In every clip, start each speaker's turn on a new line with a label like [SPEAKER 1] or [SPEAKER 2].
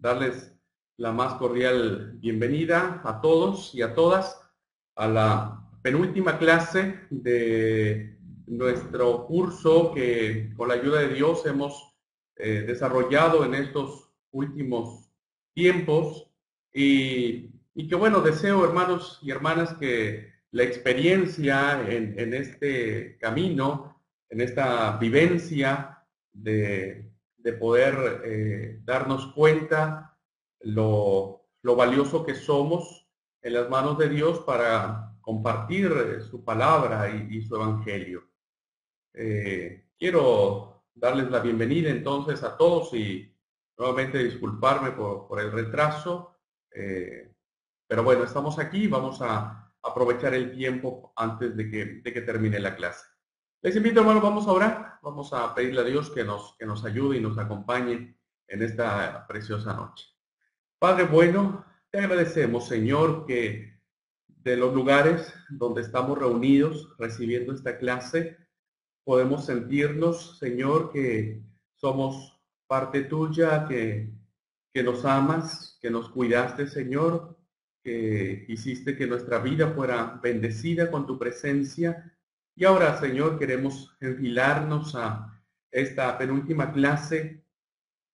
[SPEAKER 1] darles la más cordial bienvenida a todos y a todas a la penúltima clase de nuestro curso que con la ayuda de Dios hemos desarrollado en estos últimos tiempos y que bueno, deseo hermanos y hermanas que la experiencia en este camino, en esta vivencia de poder darnos cuenta lo valioso que somos en las manos de Dios para compartir su palabra y su evangelio. Quiero darles la bienvenida entonces a todos y nuevamente disculparme por el retraso, pero bueno, estamos aquí, vamos a aprovechar el tiempo antes de que termine la clase. Les invito, hermanos, vamos a orar, vamos a pedirle a Dios que nos ayude y nos acompañe en esta preciosa noche. Padre bueno, te agradecemos, Señor, que de los lugares donde estamos reunidos recibiendo esta clase, podemos sentirnos, Señor, que somos parte tuya, que nos amas, que nos cuidaste, Señor, que hiciste que nuestra vida fuera bendecida con tu presencia. Y ahora, Señor, queremos enfilarnos a esta penúltima clase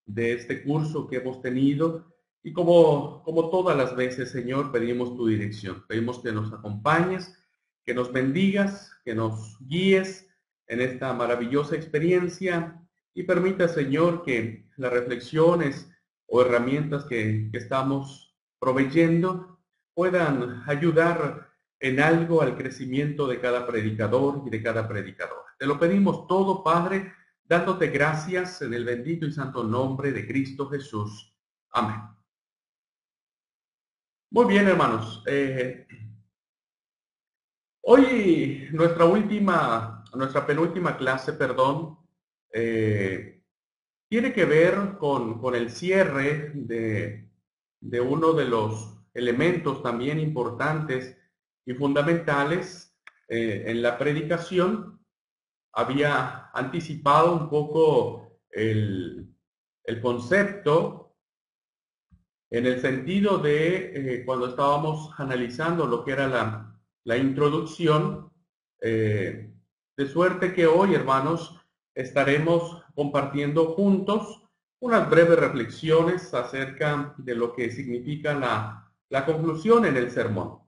[SPEAKER 1] de este curso que hemos tenido. Y como todas las veces, Señor, pedimos tu dirección. Pedimos que nos acompañes, que nos bendigas, que nos guíes en esta maravillosa experiencia y permita, Señor, que las reflexiones o herramientas que estamos proveyendo puedan ayudar en algo al crecimiento de cada predicador y de cada predicadora. Te lo pedimos todo, Padre, dándote gracias en el bendito y santo nombre de Cristo Jesús. Amén. Muy bien, hermanos. Hoy nuestra penúltima clase, perdón, tiene que ver con el cierre de uno de los elementos también importantes y fundamentales en la predicación. Había anticipado un poco el concepto en el sentido de cuando estábamos analizando lo que era la introducción, de suerte que hoy, hermanos, estaremos compartiendo juntos unas breves reflexiones acerca de lo que significa la conclusión en el sermón.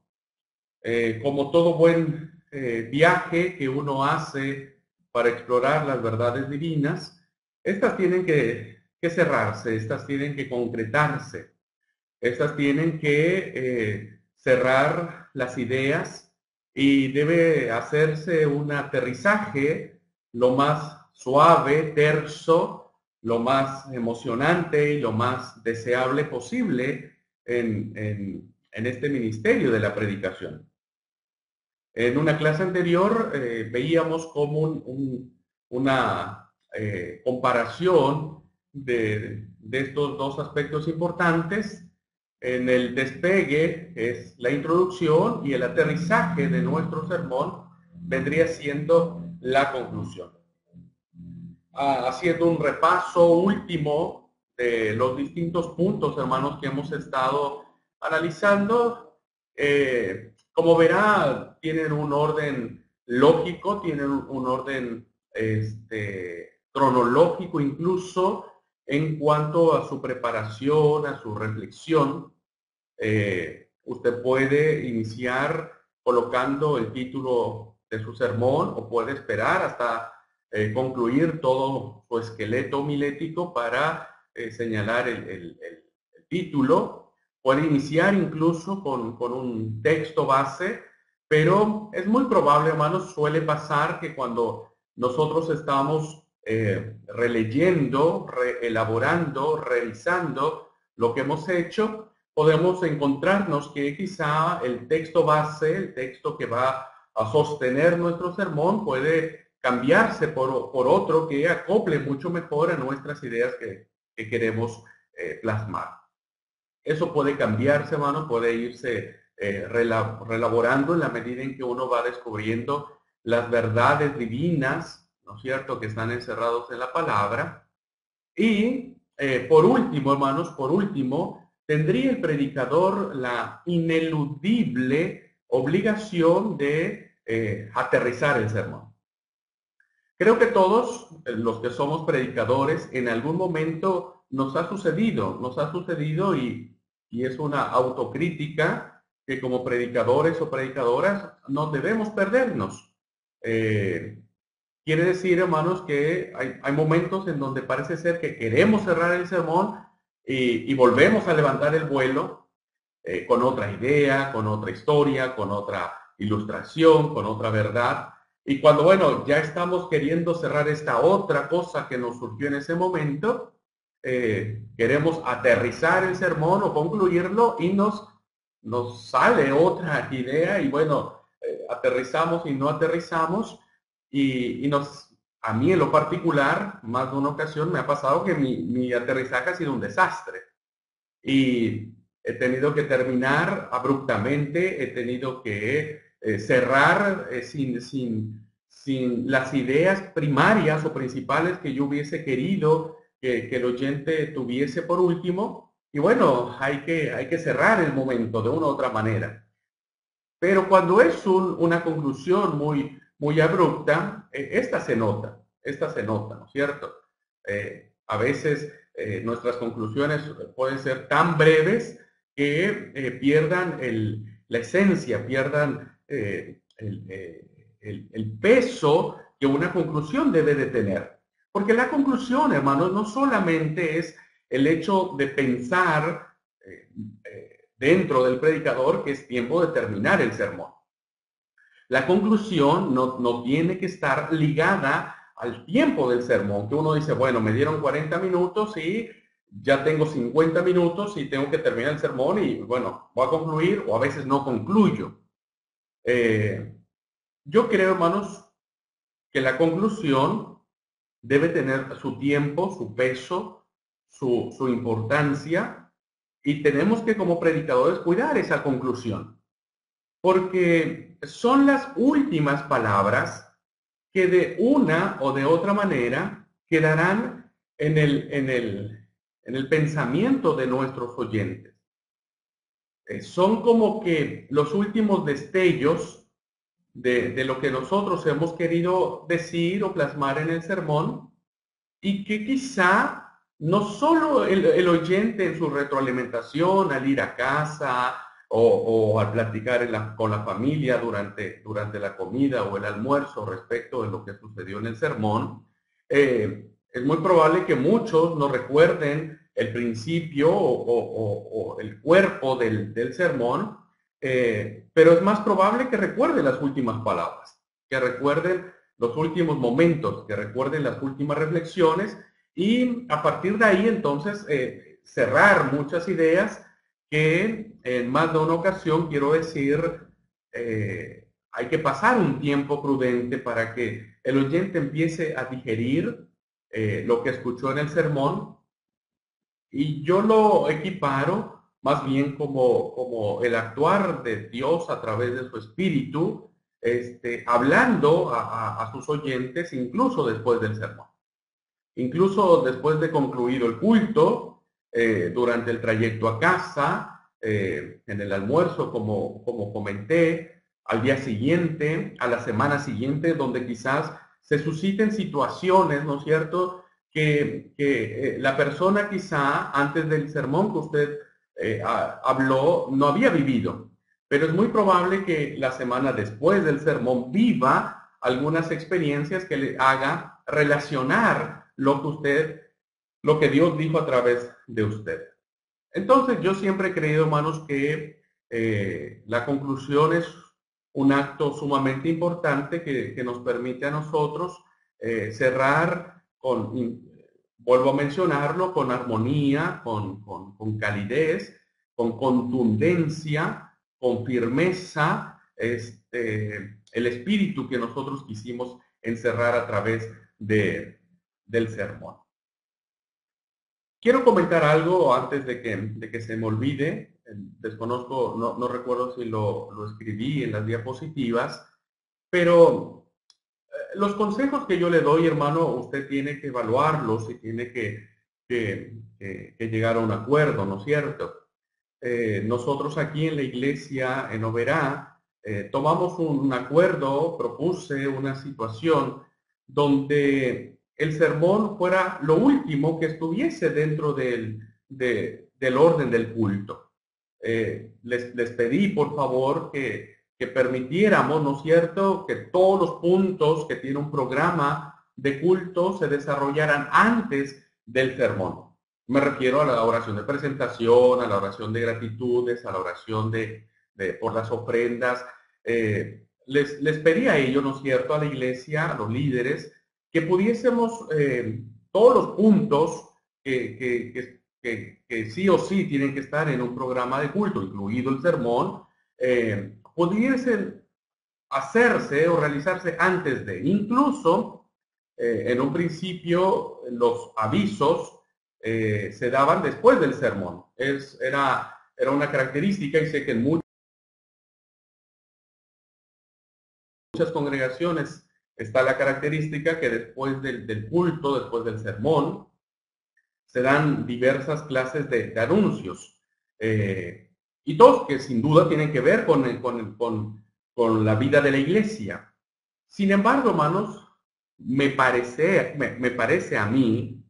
[SPEAKER 1] Como todo buen viaje que uno hace para explorar las verdades divinas, estas tienen que cerrarse, estas tienen que concretarse, estas tienen que cerrar las ideas y debe hacerse un aterrizaje lo más suave, terso, lo más emocionante y lo más deseable posible en este ministerio de la predicación. En una clase anterior veíamos como una comparación de estos dos aspectos importantes. En el despegue es la introducción y el aterrizaje de nuestro sermón vendría siendo la conclusión. Haciendo un repaso último de los distintos puntos, hermanos, que hemos estado analizando, como verá, tienen un orden lógico, tienen un orden cronológico incluso en cuanto a su preparación, a su reflexión. Usted puede iniciar colocando el título de su sermón o puede esperar hasta concluir todo su esqueleto homilético para señalar el título. Puede iniciar incluso con un texto base, pero es muy probable, hermanos, suele pasar que cuando nosotros estamos releyendo, elaborando, revisando lo que hemos hecho, podemos encontrarnos que quizá el texto base, el texto que va a sostener nuestro sermón, puede cambiarse por otro que acople mucho mejor a nuestras ideas que queremos plasmar. Eso puede cambiarse, hermano, puede irse relaborando en la medida en que uno va descubriendo las verdades divinas, ¿no es cierto?, que están encerrados en la palabra. Y por último, hermanos, por último, tendría el predicador la ineludible obligación de aterrizar el sermón. Creo que todos los que somos predicadores, en algún momento nos ha sucedido y es una autocrítica que como predicadores o predicadoras no debemos perdernos. Quiere decir, hermanos, que hay momentos en donde parece ser que queremos cerrar el sermón y volvemos a levantar el vuelo con otra idea, con otra historia, con otra ilustración, con otra verdad. Y cuando, bueno, ya estamos queriendo cerrar esta otra cosa que nos surgió en ese momento, queremos aterrizar el sermón o concluirlo y nos sale otra idea y bueno, aterrizamos y no aterrizamos y a mí en lo particular, más de una ocasión me ha pasado que mi aterrizaje ha sido un desastre y he tenido que terminar abruptamente, he tenido que cerrar sin las ideas primarias o principales que yo hubiese querido que el oyente tuviese por último. Y bueno, hay que cerrar el momento de una u otra manera. Pero cuando es una conclusión muy abrupta, esta se nota, ¿no es cierto? A veces nuestras conclusiones pueden ser tan breves que pierdan la esencia, pierdan el peso que una conclusión debe de tener. Porque la conclusión, hermanos, no solamente es el hecho de pensar dentro del predicador que es tiempo de terminar el sermón. La conclusión no tiene que estar ligada al tiempo del sermón, que uno dice, bueno, me dieron 40 minutos y ya tengo 50 minutos y tengo que terminar el sermón y bueno, voy a concluir o a veces no concluyo. Yo creo, hermanos, que la conclusión debe tener su tiempo, su peso, su importancia y tenemos que como predicadores cuidar esa conclusión. Porque son las últimas palabras que de una o de otra manera quedarán en el pensamiento de nuestros oyentes. Son como que los últimos destellos de lo que nosotros hemos querido decir o plasmar en el sermón y que quizá no solo el oyente en su retroalimentación al ir a casa o al platicar con la familia durante la comida o el almuerzo respecto de lo que sucedió en el sermón, es muy probable que muchos no recuerden el principio o el cuerpo del sermón, pero es más probable que recuerden las últimas palabras, que recuerden los últimos momentos, que recuerden las últimas reflexiones y a partir de ahí entonces cerrar muchas ideas que en más de una ocasión quiero decir hay que pasar un tiempo prudente para que el oyente empiece a digerir lo que escuchó en el sermón y yo lo equiparo más bien como el actuar de Dios a través de su espíritu, hablando a sus oyentes incluso después del sermón. Incluso después de concluido el culto, durante el trayecto a casa, en el almuerzo, como comenté, al día siguiente, a la semana siguiente, donde quizás se susciten situaciones, ¿no es cierto?, que la persona quizá antes del sermón que usted habló no había vivido. Pero es muy probable que la semana después del sermón viva algunas experiencias que le haga relacionar lo que Dios dijo a través de usted. Entonces, yo siempre he creído, hermanos, que la conclusión es un acto sumamente importante que nos permite a nosotros cerrar vuelvo a mencionarlo, con armonía, con calidez, con contundencia, con firmeza, el espíritu que nosotros quisimos encerrar a través del sermón. Quiero comentar algo antes de que se me olvide. Desconozco, no recuerdo si lo escribí en las diapositivas, pero los consejos que yo le doy, hermano, usted tiene que evaluarlos y tiene que que llegar a un acuerdo, ¿no es cierto? Nosotros aquí en la iglesia, en Oberá, tomamos un acuerdo, propuse una situación donde el sermón fuera lo último que estuviese dentro del orden del culto. Les pedí, por favor, que permitiéramos, ¿no es cierto?, que todos los puntos que tiene un programa de culto se desarrollaran antes del sermón. Me refiero a la oración de presentación, a la oración de gratitudes, a la oración por las ofrendas. Les pedí a ellos, ¿no es cierto?, a la iglesia, a los líderes, que pudiésemos todos los puntos que sí o sí tienen que estar en un programa de culto, incluido el sermón, pudiesen hacerse o realizarse antes de. Incluso, en un principio, los avisos se daban después del sermón. Era una característica, y sé que en muchas congregaciones está la característica que después del culto, después del sermón, se dan diversas clases de anuncios. Y todos que sin duda tienen que ver con la vida de la iglesia. Sin embargo, hermanos, me parece a mí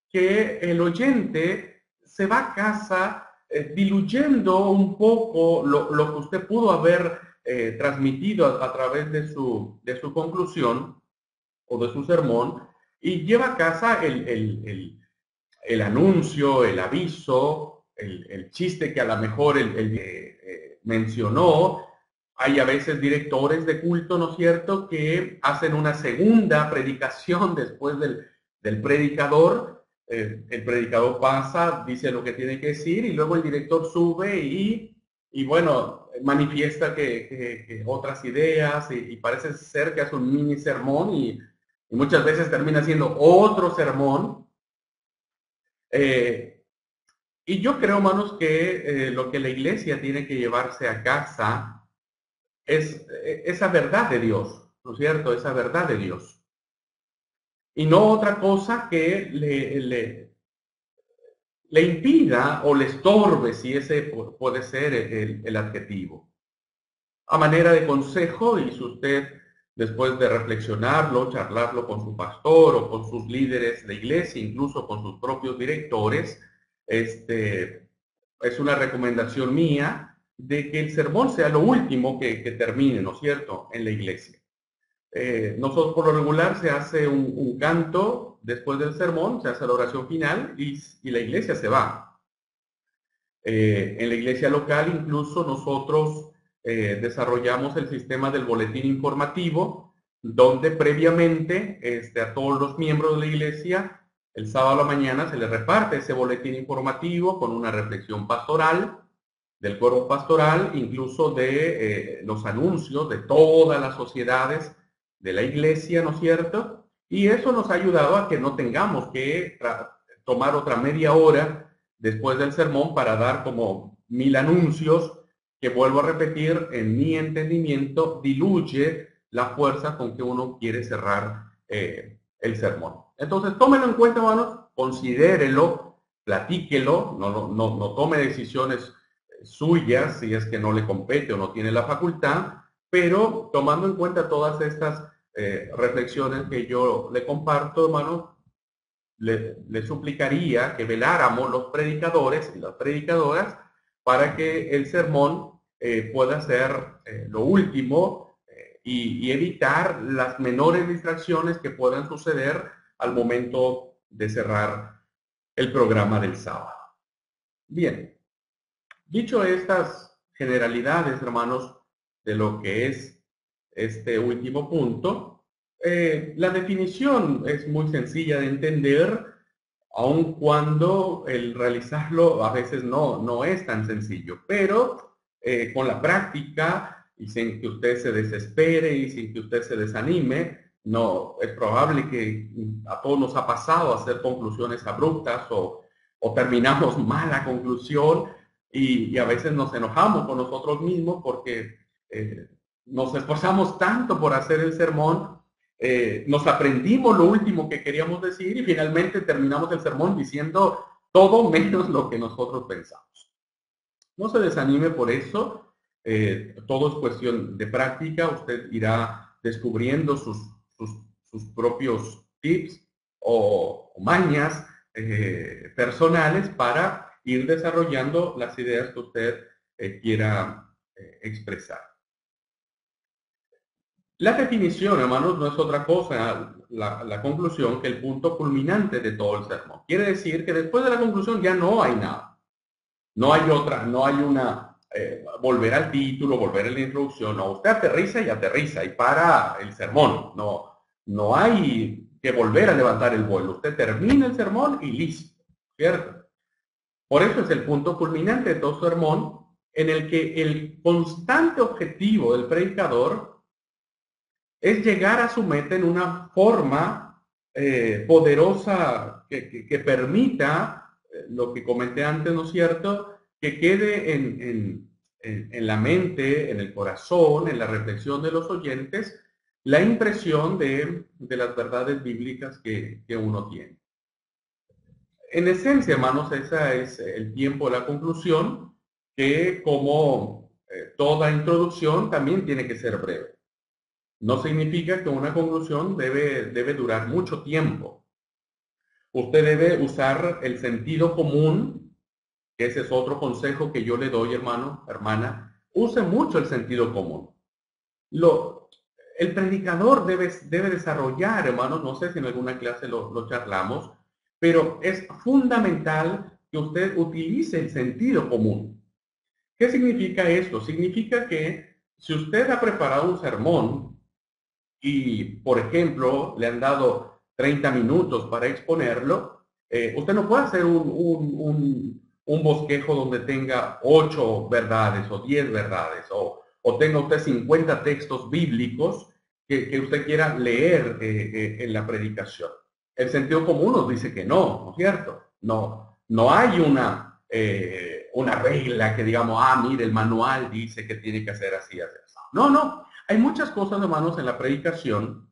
[SPEAKER 1] que el oyente se va a casa diluyendo un poco lo que usted pudo haber transmitido a través de su conclusión o de su sermón, y lleva a casa el anuncio, el aviso, el chiste que a lo mejor mencionó. Hay a veces directores de culto, ¿no es cierto?, que hacen una segunda predicación después del predicador. El predicador pasa, dice lo que tiene que decir, y luego el director sube y bueno, manifiesta que otras ideas, y parece ser que hace un mini sermón, y muchas veces termina siendo otro sermón. Y yo creo, hermanos, que lo que la iglesia tiene que llevarse a casa es esa verdad de Dios, ¿no es cierto? Esa verdad de Dios. Y no otra cosa que le impida o le estorbe, si ese puede ser el adjetivo. A manera de consejo, y si usted, después de reflexionarlo, charlarlo con su pastor o con sus líderes de iglesia, incluso con sus propios directores, es una recomendación mía de que el sermón sea lo último que termine, ¿no es cierto?, en la iglesia. Nosotros, por lo regular, se hace un canto después del sermón, se hace la oración final y la iglesia se va. En la iglesia local, incluso, nosotros desarrollamos el sistema del boletín informativo, donde previamente a todos los miembros de la iglesia, el sábado a la mañana se les reparte ese boletín informativo con una reflexión pastoral, del coro pastoral, incluso de los anuncios de todas las sociedades de la iglesia, ¿no es cierto? Y eso nos ha ayudado a que no tengamos que tomar otra media hora después del sermón para dar como 1000 anuncios, que, vuelvo a repetir, en mi entendimiento diluye la fuerza con que uno quiere cerrar el sermón. Entonces, tómelo en cuenta, hermanos, considérelo, platíquelo, no tome decisiones suyas si es que no le compete o no tiene la facultad, pero tomando en cuenta todas estas reflexiones que yo le comparto, hermanos, le suplicaría que veláramos los predicadores y las predicadoras para que el sermón pueda ser lo último, y evitar las menores distracciones que puedan suceder al momento de cerrar el programa del sábado. Bien, dicho estas generalidades, hermanos, de lo que es este último punto, la definición es muy sencilla de entender, aun cuando el realizarlo a veces no es tan sencillo, pero con la práctica y sin que usted se desespere y sin que usted se desanime, no es probable que a todos nos ha pasado hacer conclusiones abruptas o terminamos mal la conclusión, y a veces nos enojamos con nosotros mismos porque nos esforzamos tanto por hacer el sermón nos aprendimos lo último que queríamos decir y finalmente terminamos el sermón diciendo todo menos lo que nosotros pensamos. No se desanime por eso, todo es cuestión de práctica, usted irá descubriendo sus propios tips o mañas personales para ir desarrollando las ideas que usted quiera expresar. La definición, hermanos, no es otra cosa, la conclusión, que el punto culminante de todo el sermón. Quiere decir que después de la conclusión ya no hay nada. No hay otra, no hay una, volver al título, volver a la introducción. No, usted aterriza y para el sermón. No hay que volver a levantar el vuelo. Usted termina el sermón y listo, ¿cierto? Por eso es el punto culminante de todo sermón, en el que el constante objetivo del predicador es llegar a su meta en una forma poderosa que permita, lo que comenté antes, ¿no es cierto?, que quede en la mente, en el corazón, en la reflexión de los oyentes, la impresión de las verdades bíblicas que uno tiene. En esencia, hermanos, ese es el tiempo de la conclusión, que como toda introducción también tiene que ser breve. No significa que una conclusión debe durar mucho tiempo. Usted debe usar el sentido común, que ese es otro consejo que yo le doy, hermano, hermana. Use mucho el sentido común. El predicador debe desarrollar, hermanos, no sé si en alguna clase lo charlamos, pero es fundamental que usted utilice el sentido común. ¿Qué significa esto? Significa que si usted ha preparado un sermón y, por ejemplo, le han dado 30 minutos para exponerlo, usted no puede hacer un bosquejo donde tenga 8 verdades o 10 verdades, o tenga usted 50 textos bíblicos que usted quiera leer en la predicación. El sentido común nos dice que no, ¿no es cierto? No hay una regla que digamos, mire, el manual dice que tiene que hacer así, así. No. Hay muchas cosas, hermanos, en la predicación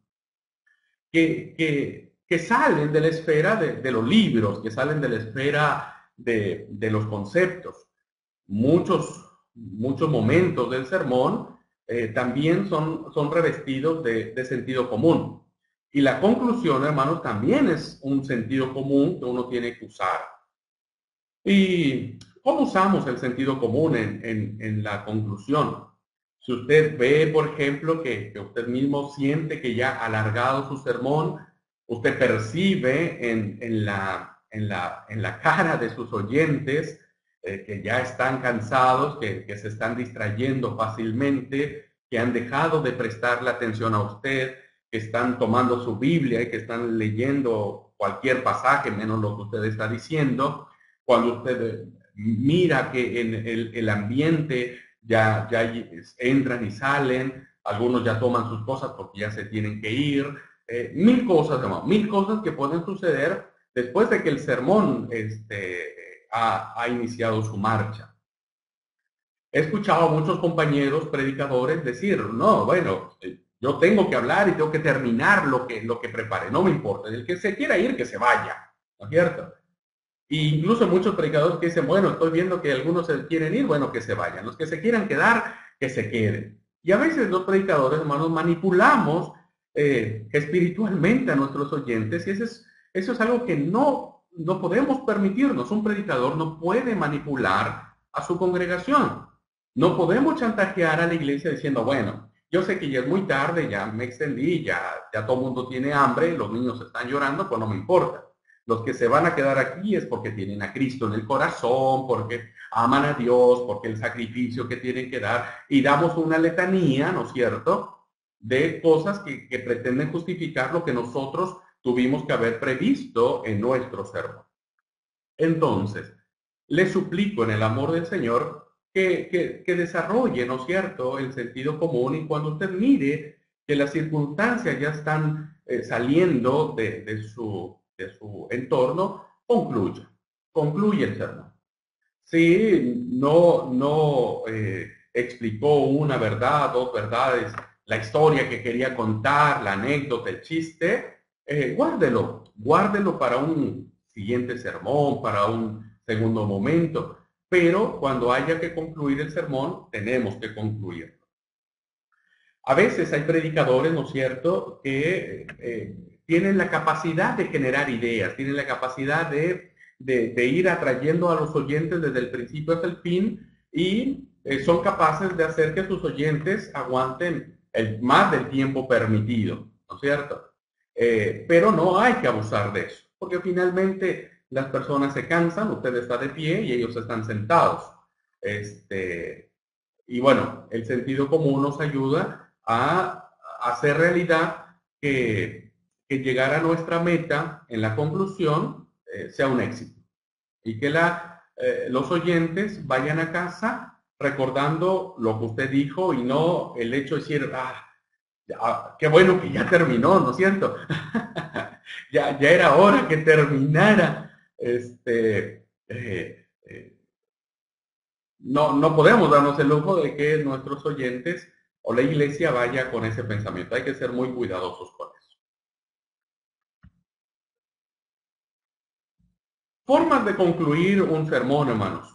[SPEAKER 1] que salen de la esfera de los libros, que salen de la esfera de los conceptos. Muchos momentos del sermón también son revestidos de sentido común. Y la conclusión, hermanos, también es un sentido común que uno tiene que usar. ¿Y cómo usamos el sentido común en la conclusión? Si usted ve, por ejemplo, que usted mismo siente que ya ha alargado su sermón, usted percibe en la cara de sus oyentes que ya están cansados, que se están distrayendo fácilmente, que han dejado de prestarle atención a usted, que están tomando su Biblia y que están leyendo cualquier pasaje menos lo que usted está diciendo. Cuando usted mira que en el ambiente ya entran y salen, algunos ya toman sus cosas porque ya se tienen que ir, mil cosas que pueden suceder después de que el sermón ha iniciado su marcha. He escuchado a muchos compañeros predicadores decir, no, bueno, yo tengo que hablar y tengo que terminar lo que preparé, no me importa, el que se quiera ir, que se vaya, ¿no es cierto? Y incluso muchos predicadores que dicen, bueno, estoy viendo que algunos se quieren ir, bueno, que se vayan. Los que se quieran quedar, que se queden. Y a veces los predicadores, hermanos, manipulamos espiritualmente a nuestros oyentes y eso es algo que no podemos permitirnos. Un predicador no puede manipular a su congregación. No podemos chantajear a la iglesia diciendo, bueno, yo sé que ya es muy tarde, ya me extendí, ya todo el mundo tiene hambre, los niños están llorando, pues no me importa. Los que se van a quedar aquí es porque tienen a Cristo en el corazón, porque aman a Dios, porque el sacrificio que tienen que dar, y damos una letanía, ¿no es cierto?, de cosas que pretenden justificar lo que nosotros tuvimos que haber previsto en nuestro sermón. Entonces, le suplico en el amor del Señor que desarrolle, ¿no es cierto?, el sentido común, y cuando usted mire que las circunstancias ya están saliendo de su entorno, concluye el sermón. Si no explicó una verdad, dos verdades, la historia que quería contar, la anécdota, el chiste, guárdelo para un siguiente sermón, para un segundo momento, pero cuando haya que concluir el sermón, tenemos que concluirlo. A veces hay predicadores, ¿no es cierto?, que tienen la capacidad de generar ideas, tienen la capacidad de ir atrayendo a los oyentes desde el principio hasta el fin y son capaces de hacer que sus oyentes aguanten más del tiempo permitido, ¿no es cierto? Pero no hay que abusar de eso, porque finalmente las personas se cansan, usted está de pie y ellos están sentados. Y bueno, el sentido común nos ayuda a hacer realidad que llegar a nuestra meta en la conclusión sea un éxito y que los oyentes vayan a casa recordando lo que usted dijo y no el hecho de decir, qué bueno que ya terminó, ¿no es cierto? ya era hora que terminara. No podemos darnos el lujo de que nuestros oyentes o la iglesia vaya con ese pensamiento. Hay que ser muy cuidadosos con eso. Formas de concluir un sermón, hermanos.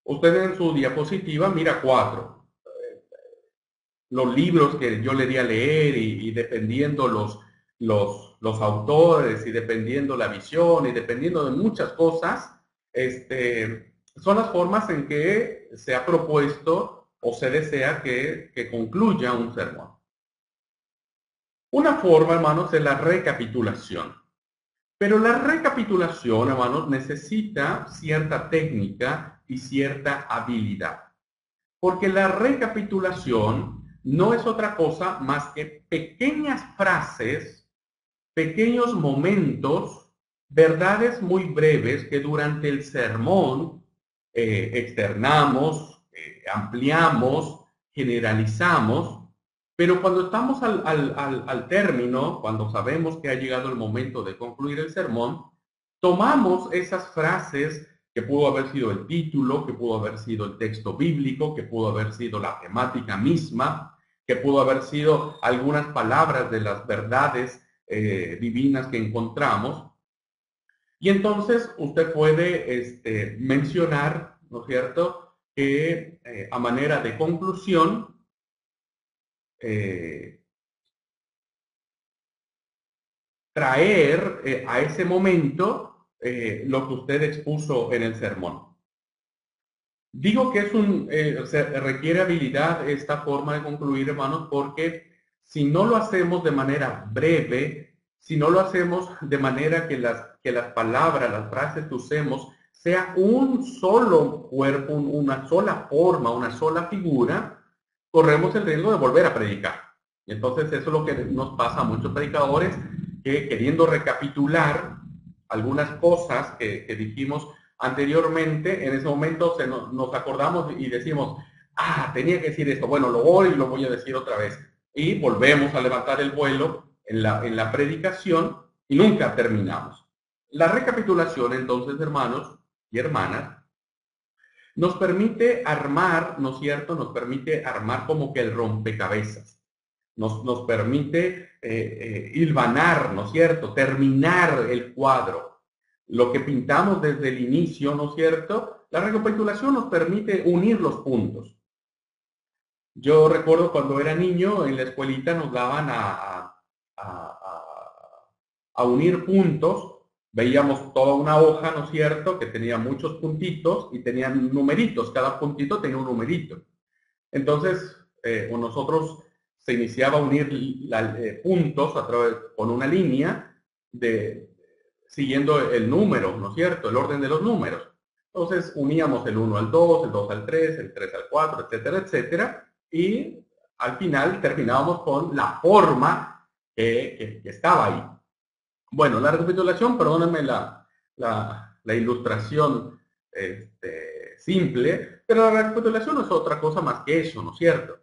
[SPEAKER 1] Usted en su diapositiva mira 4. Los libros que yo le di a leer y dependiendo los autores y dependiendo la visión y dependiendo de muchas cosas, son las formas en que se ha propuesto o se desea que concluya un sermón. Una forma, hermanos, es la recapitulación. Pero la recapitulación, hermanos, necesita cierta técnica y cierta habilidad. Porque la recapitulación no es otra cosa más que pequeñas frases, pequeños momentos, verdades muy breves que durante el sermón externamos, ampliamos, generalizamos, pero cuando estamos al término, cuando sabemos que ha llegado el momento de concluir el sermón, tomamos esas frases que pudo haber sido el título, que pudo haber sido el texto bíblico, que pudo haber sido la temática misma, que pudo haber sido algunas palabras de las verdades divinas que encontramos. Y entonces usted puede mencionar, ¿no es cierto?, que a manera de conclusión, traer a ese momento lo que usted expuso en el sermón. Digo que se requiere habilidad esta forma de concluir, hermanos, porque si no lo hacemos de manera breve, si no lo hacemos de manera que las palabras, las frases que usemos, sea un solo cuerpo, una sola forma, una sola figura, corremos el riesgo de volver a predicar. Y entonces eso es lo que nos pasa a muchos predicadores, que queriendo recapitular algunas cosas que dijimos anteriormente, en ese momento nos acordamos y decimos, tenía que decir esto, bueno, lo voy a decir otra vez. Y volvemos a levantar el vuelo en la predicación y nunca terminamos. La recapitulación, entonces, hermanos y hermanas, nos permite armar, ¿no es cierto? Nos permite armar como que el rompecabezas. Nos permite hilvanar, ¿no es cierto? Terminar el cuadro. Lo que pintamos desde el inicio, ¿no es cierto? La recapitulación nos permite unir los puntos. Yo recuerdo cuando era niño, en la escuelita nos daban a unir puntos. Veíamos toda una hoja, ¿no es cierto?, que tenía muchos puntitos y tenían numeritos. Cada puntito tenía un numerito. Entonces, nosotros se iniciaba a unir puntos con una línea siguiendo el número, ¿no es cierto?, el orden de los números. Entonces uníamos el 1 al 2, el 2 al 3, el 3 al 4, etcétera, etcétera, y al final terminábamos con la forma que estaba ahí. Bueno, la recapitulación, perdónenme la ilustración simple, pero la recapitulación no es otra cosa más que eso, ¿no es cierto?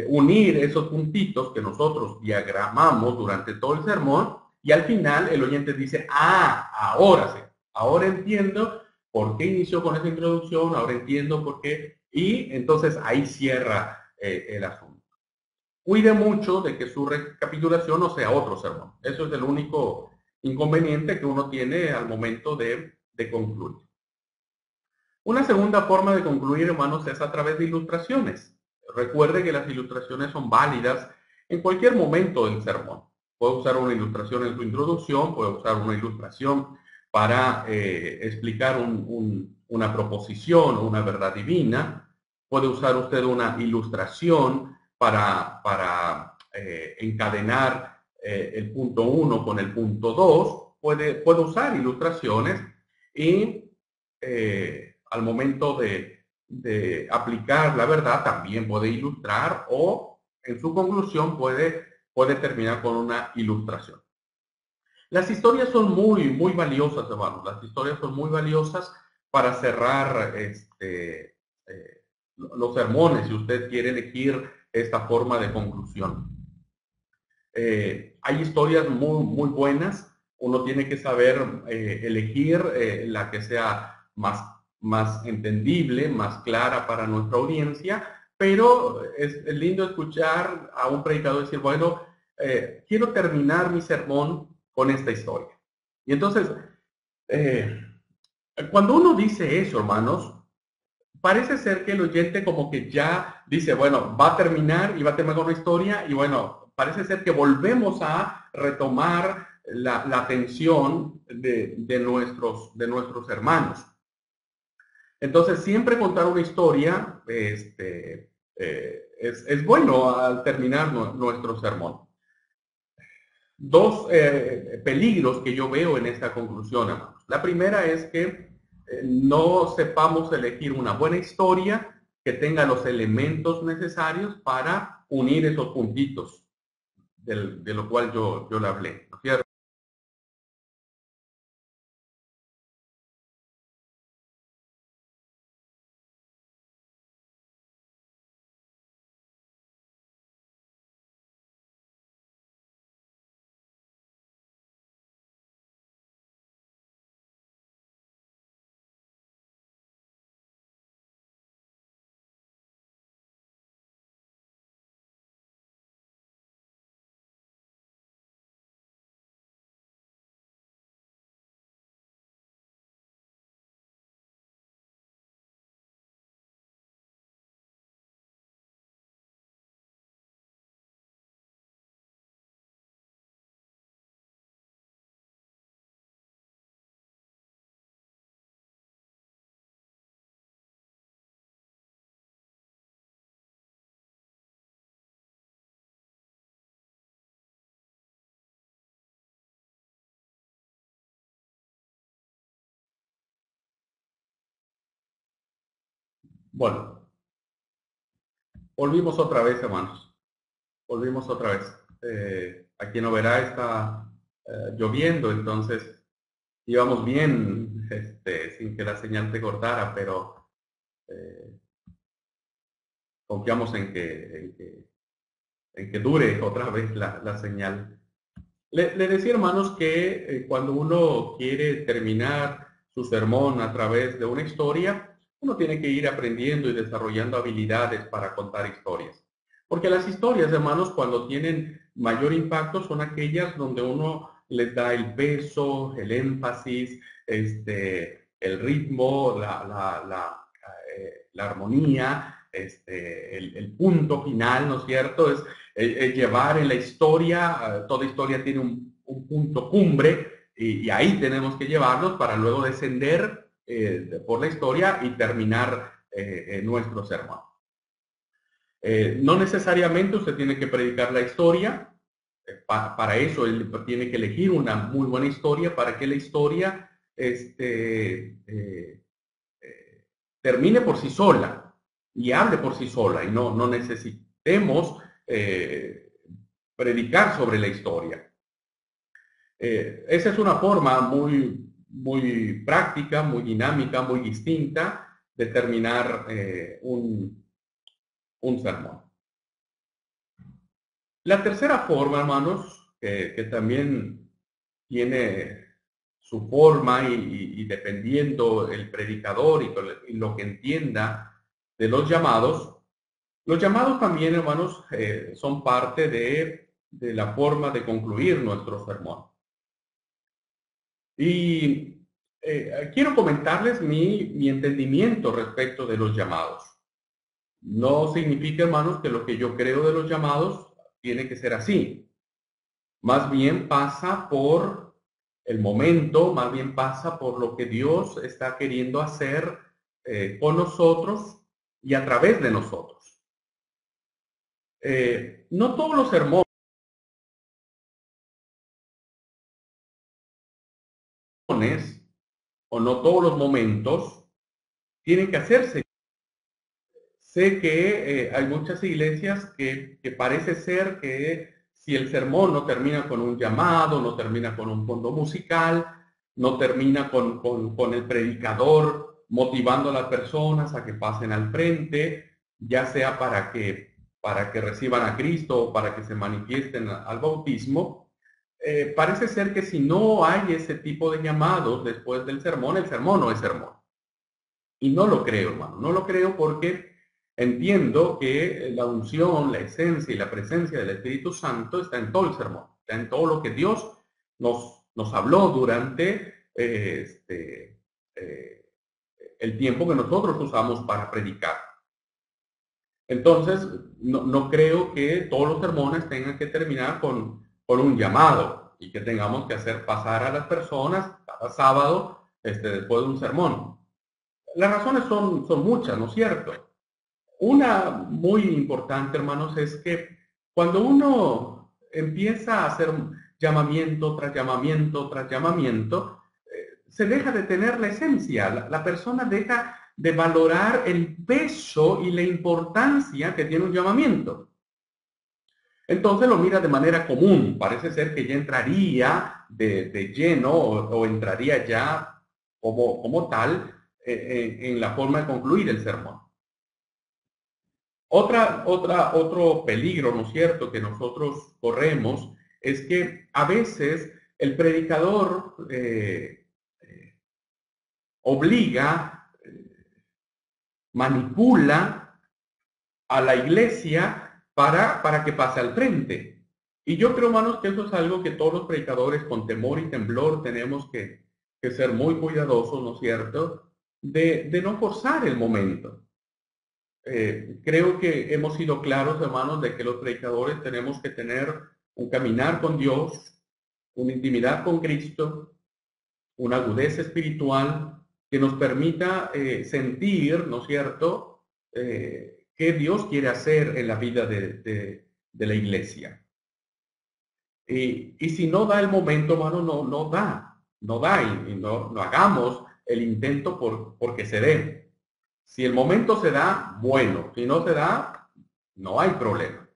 [SPEAKER 1] Unir esos puntitos que nosotros diagramamos durante todo el sermón y al final el oyente dice, ahora sí, ahora entiendo por qué inició con esa introducción, ahora entiendo por qué, y entonces ahí cierra el asunto. cuide mucho de que su recapitulación no sea otro sermón. Eso es el único inconveniente que uno tiene al momento de concluir. Una segunda forma de concluir, hermanos, es a través de ilustraciones. Recuerde que las ilustraciones son válidas en cualquier momento del sermón. Puede usar una ilustración en su introducción, puede usar una ilustración para explicar una proposición o una verdad divina. Puede usar usted una ilustración para encadenar el punto 1 con el punto 2. Puede usar ilustraciones y al momento de aplicar la verdad también puede ilustrar o en su conclusión puede terminar con una ilustración. Las historias son muy valiosas, hermanos. Las historias son muy valiosas para cerrar los sermones, si usted quiere elegir esta forma de conclusión. Hay historias muy buenas. Uno tiene que saber elegir la que sea más entendible, más clara para nuestra audiencia, pero es lindo escuchar a un predicador decir, bueno, quiero terminar mi sermón con esta historia. Y entonces, eh, cuando uno dice eso, hermanos, parece ser que el oyente como que ya dice, bueno, va a terminar y va a terminar con una historia y bueno, parece ser que volvemos a retomar la atención de nuestros hermanos. Entonces, siempre contar una historia es bueno al terminar nuestro sermón. Dos peligros que yo veo en esta conclusión, hermanos. La primera es que no sepamos elegir una buena historia que tenga los elementos necesarios para unir esos puntitos de lo cual yo le hablé, ¿no es cierto? Bueno, volvimos otra vez, hermanos. Volvimos otra vez. Aquí no verá, está lloviendo, entonces íbamos bien, sin que la señal se cortara, pero eh, confiamos en que dure otra vez la señal. Le decía, hermanos, que cuando uno quiere terminar su sermón a través de una historia, uno tiene que ir aprendiendo y desarrollando habilidades para contar historias. Porque las historias, hermanos, cuando tienen mayor impacto son aquellas donde uno les da el peso, el énfasis, el ritmo, la armonía, el punto final, ¿no es cierto? Llevar en la historia, toda historia tiene un punto cumbre y ahí tenemos que llevarlos para luego descender por la historia y terminar nuestro sermón. No necesariamente usted tiene que predicar la historia, para eso él tiene que elegir una muy buena historia para que la historia termine por sí sola y hable por sí sola y no necesitemos predicar sobre la historia. Esa es una forma muy práctica, muy dinámica, muy distinta de terminar un sermón. La tercera forma, hermanos, que también tiene su forma y dependiendo el predicador y lo que entienda de los llamados, Los llamados también, hermanos, son parte de la forma de concluir nuestro sermón. Y quiero comentarles mi entendimiento respecto de los llamados. No significa, hermanos, que lo que yo creo de los llamados tiene que ser así. Más bien pasa por el momento, más bien pasa por lo que Dios está queriendo hacer con nosotros y a través de nosotros. No todos los sermones o no todos los momentos tienen que hacerse. Sé que hay muchas iglesias que parece ser que si el sermón no termina con un llamado, no termina con un fondo musical, no termina con el predicador motivando a las personas a que pasen al frente, ya sea para que reciban a Cristo o para que se manifiesten al bautismo, parece ser que si no hay ese tipo de llamados después del sermón, el sermón no es sermón. Y no lo creo, hermano, no lo creo porque entiendo que la unción, la esencia y la presencia del Espíritu Santo está en todo el sermón, está en todo lo que Dios nos habló durante el tiempo que nosotros usamos para predicar. Entonces, no creo que todos los sermones tengan que terminar con un llamado y que tengamos que hacer pasar a las personas cada sábado después de un sermón. Las razones son muchas, ¿no es cierto? Una muy importante, hermanos, es que cuando uno empieza a hacer llamamiento tras llamamiento tras llamamiento, se deja de tener la esencia. La persona deja de valorar el peso y la importancia que tiene un llamamiento. Entonces lo mira de manera común. Parece ser que ya entraría de lleno o entraría ya como tal en la forma de concluir el sermón. Otro peligro, ¿no es cierto?, que nosotros corremos es que a veces el predicador obliga, manipula a la iglesia para que pase al frente. Y yo creo, hermanos, que eso es algo que todos los predicadores con temor y temblor tenemos que ser muy cuidadosos, ¿no es cierto?, de no forzar el momento. Creo que hemos sido claros, hermanos, de que los predicadores tenemos que tener un caminar con Dios, una intimidad con Cristo, una agudeza espiritual que nos permita sentir, ¿no es cierto?, qué Dios quiere hacer en la vida de la iglesia. Y si no da el momento, hermano, no da, y no hagamos el intento porque se dé. Si el momento se da, bueno. Si no se da, no hay problema.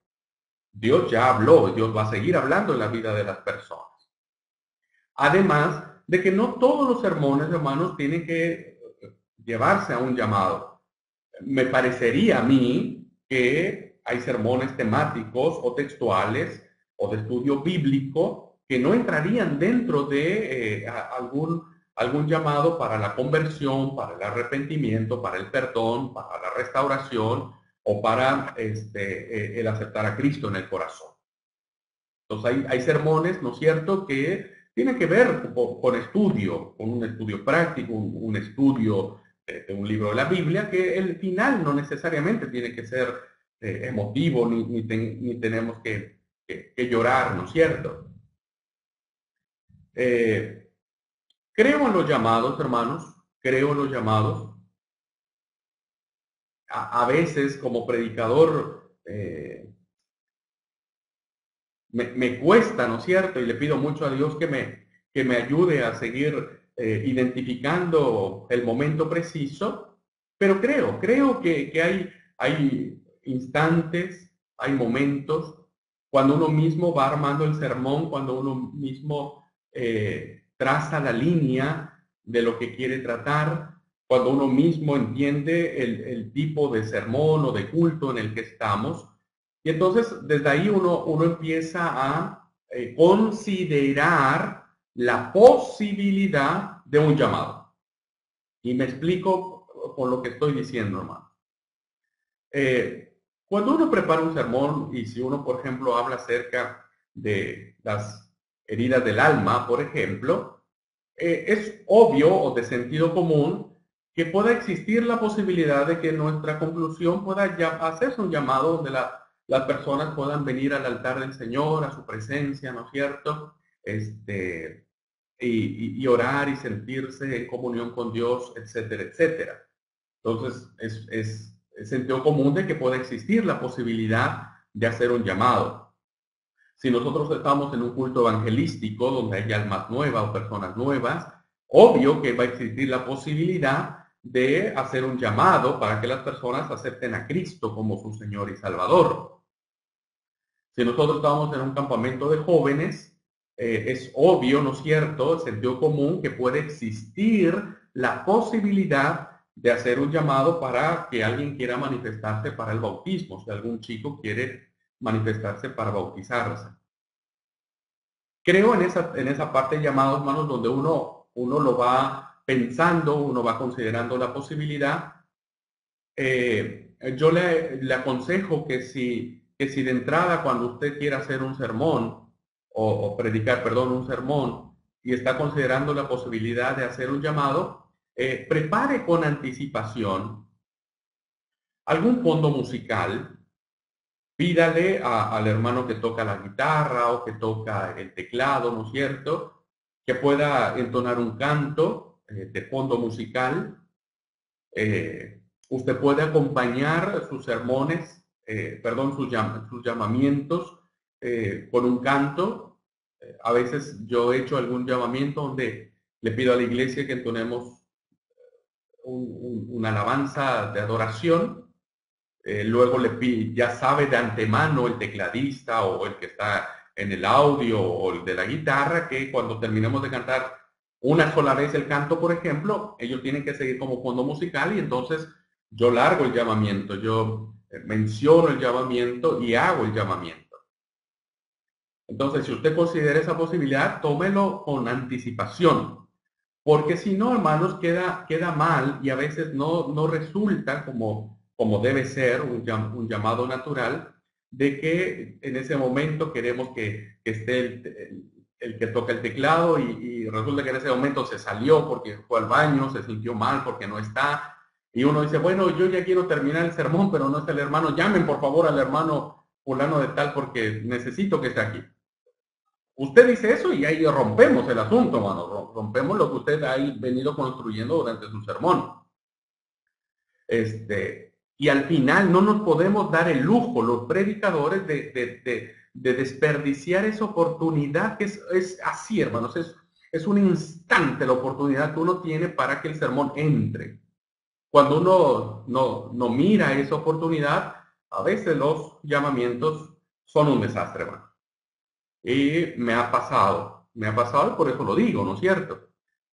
[SPEAKER 1] Dios ya habló, Dios va a seguir hablando en la vida de las personas. Además de que no todos los sermones, hermanos, tienen que llevarse a un llamado. Me parecería a mí que hay sermones temáticos o textuales o de estudio bíblico que no entrarían dentro de algún llamado para la conversión, para el arrepentimiento, para el perdón, para la restauración o para el aceptar a Cristo en el corazón. Entonces hay sermones, ¿no es cierto?, que tienen que ver con estudio, con un estudio práctico, un estudio de un libro de la Biblia, que el final no necesariamente tiene que ser emotivo, ni tenemos que llorar, ¿no es cierto? Creo en los llamados, hermanos, creo en los llamados. A veces como predicador me cuesta, ¿no es cierto? Y le pido mucho a Dios que me ayude a seguir identificando el momento preciso, pero creo que hay instantes, hay momentos, cuando uno mismo va armando el sermón, cuando uno mismo traza la línea de lo que quiere tratar, cuando uno mismo entiende el tipo de sermón o de culto en el que estamos. Y entonces, desde ahí uno empieza a considerar la posibilidad de un llamado. Y me explico con lo que estoy diciendo, hermano. Cuando uno prepara un sermón y si uno, por ejemplo, habla acerca de las heridas del alma, por ejemplo, es obvio o de sentido común que pueda existir la posibilidad de que nuestra conclusión pueda ya hacerse un llamado donde las personas puedan venir al altar del Señor, a su presencia, ¿no es cierto? Y orar y sentirse en comunión con Dios, etcétera, etcétera. Entonces, es sentido común de que pueda existir la posibilidad de hacer un llamado. Si nosotros estamos en un culto evangelístico donde hay almas nuevas o personas nuevas, obvio que va a existir la posibilidad de hacer un llamado para que las personas acepten a Cristo como su Señor y Salvador. Si nosotros estamos en un campamento de jóvenes, es obvio, ¿no es cierto?, el sentido común que puede existir la posibilidad de hacer un llamado para que alguien quiera manifestarse para el bautismo, si algún chico quiere manifestarse para bautizarse. Creo en esa parte de llamados, hermanos, donde uno lo va pensando, uno va considerando la posibilidad. Yo le aconsejo que si de entrada cuando usted quiera hacer un sermón o predicar, perdón, un sermón y está considerando la posibilidad de hacer un llamado, prepare con anticipación algún fondo musical. Pídale al hermano que toca la guitarra o que toca el teclado, ¿no es cierto?, que pueda entonar un canto de fondo musical. Usted puede acompañar sus sermones, perdón, sus llamamientos con un canto. A veces yo he hecho algún llamamiento donde le pido a la iglesia que entonemos una alabanza de adoración. Luego ya sabe de antemano el tecladista o el que está en el audio o el de la guitarra que cuando terminemos de cantar una sola vez el canto, por ejemplo, ellos tienen que seguir como fondo musical y entonces yo largo el llamamiento, yo menciono el llamamiento y hago el llamamiento. Entonces, si usted considera esa posibilidad, tómelo con anticipación, porque si no, hermanos, queda mal y a veces no resulta como debe ser un llamado natural, de que en ese momento queremos que esté el que toca el teclado y resulta que en ese momento se salió porque fue al baño, se sintió mal porque no está. Y uno dice, bueno, yo ya quiero terminar el sermón, pero no está el hermano. Llamen por favor al hermano fulano de tal porque necesito que esté aquí. Usted dice eso y ahí rompemos el asunto, mano. Rompemos lo que usted ha venido construyendo durante su sermón. Y al final no nos podemos dar el lujo, los predicadores, de desperdiciar esa oportunidad que es así, hermanos. Es un instante la oportunidad que uno tiene para que el sermón entre. Cuando uno no mira esa oportunidad, a veces los llamamientos son un desastre, hermano. Y me ha pasado y por eso lo digo, ¿no es cierto?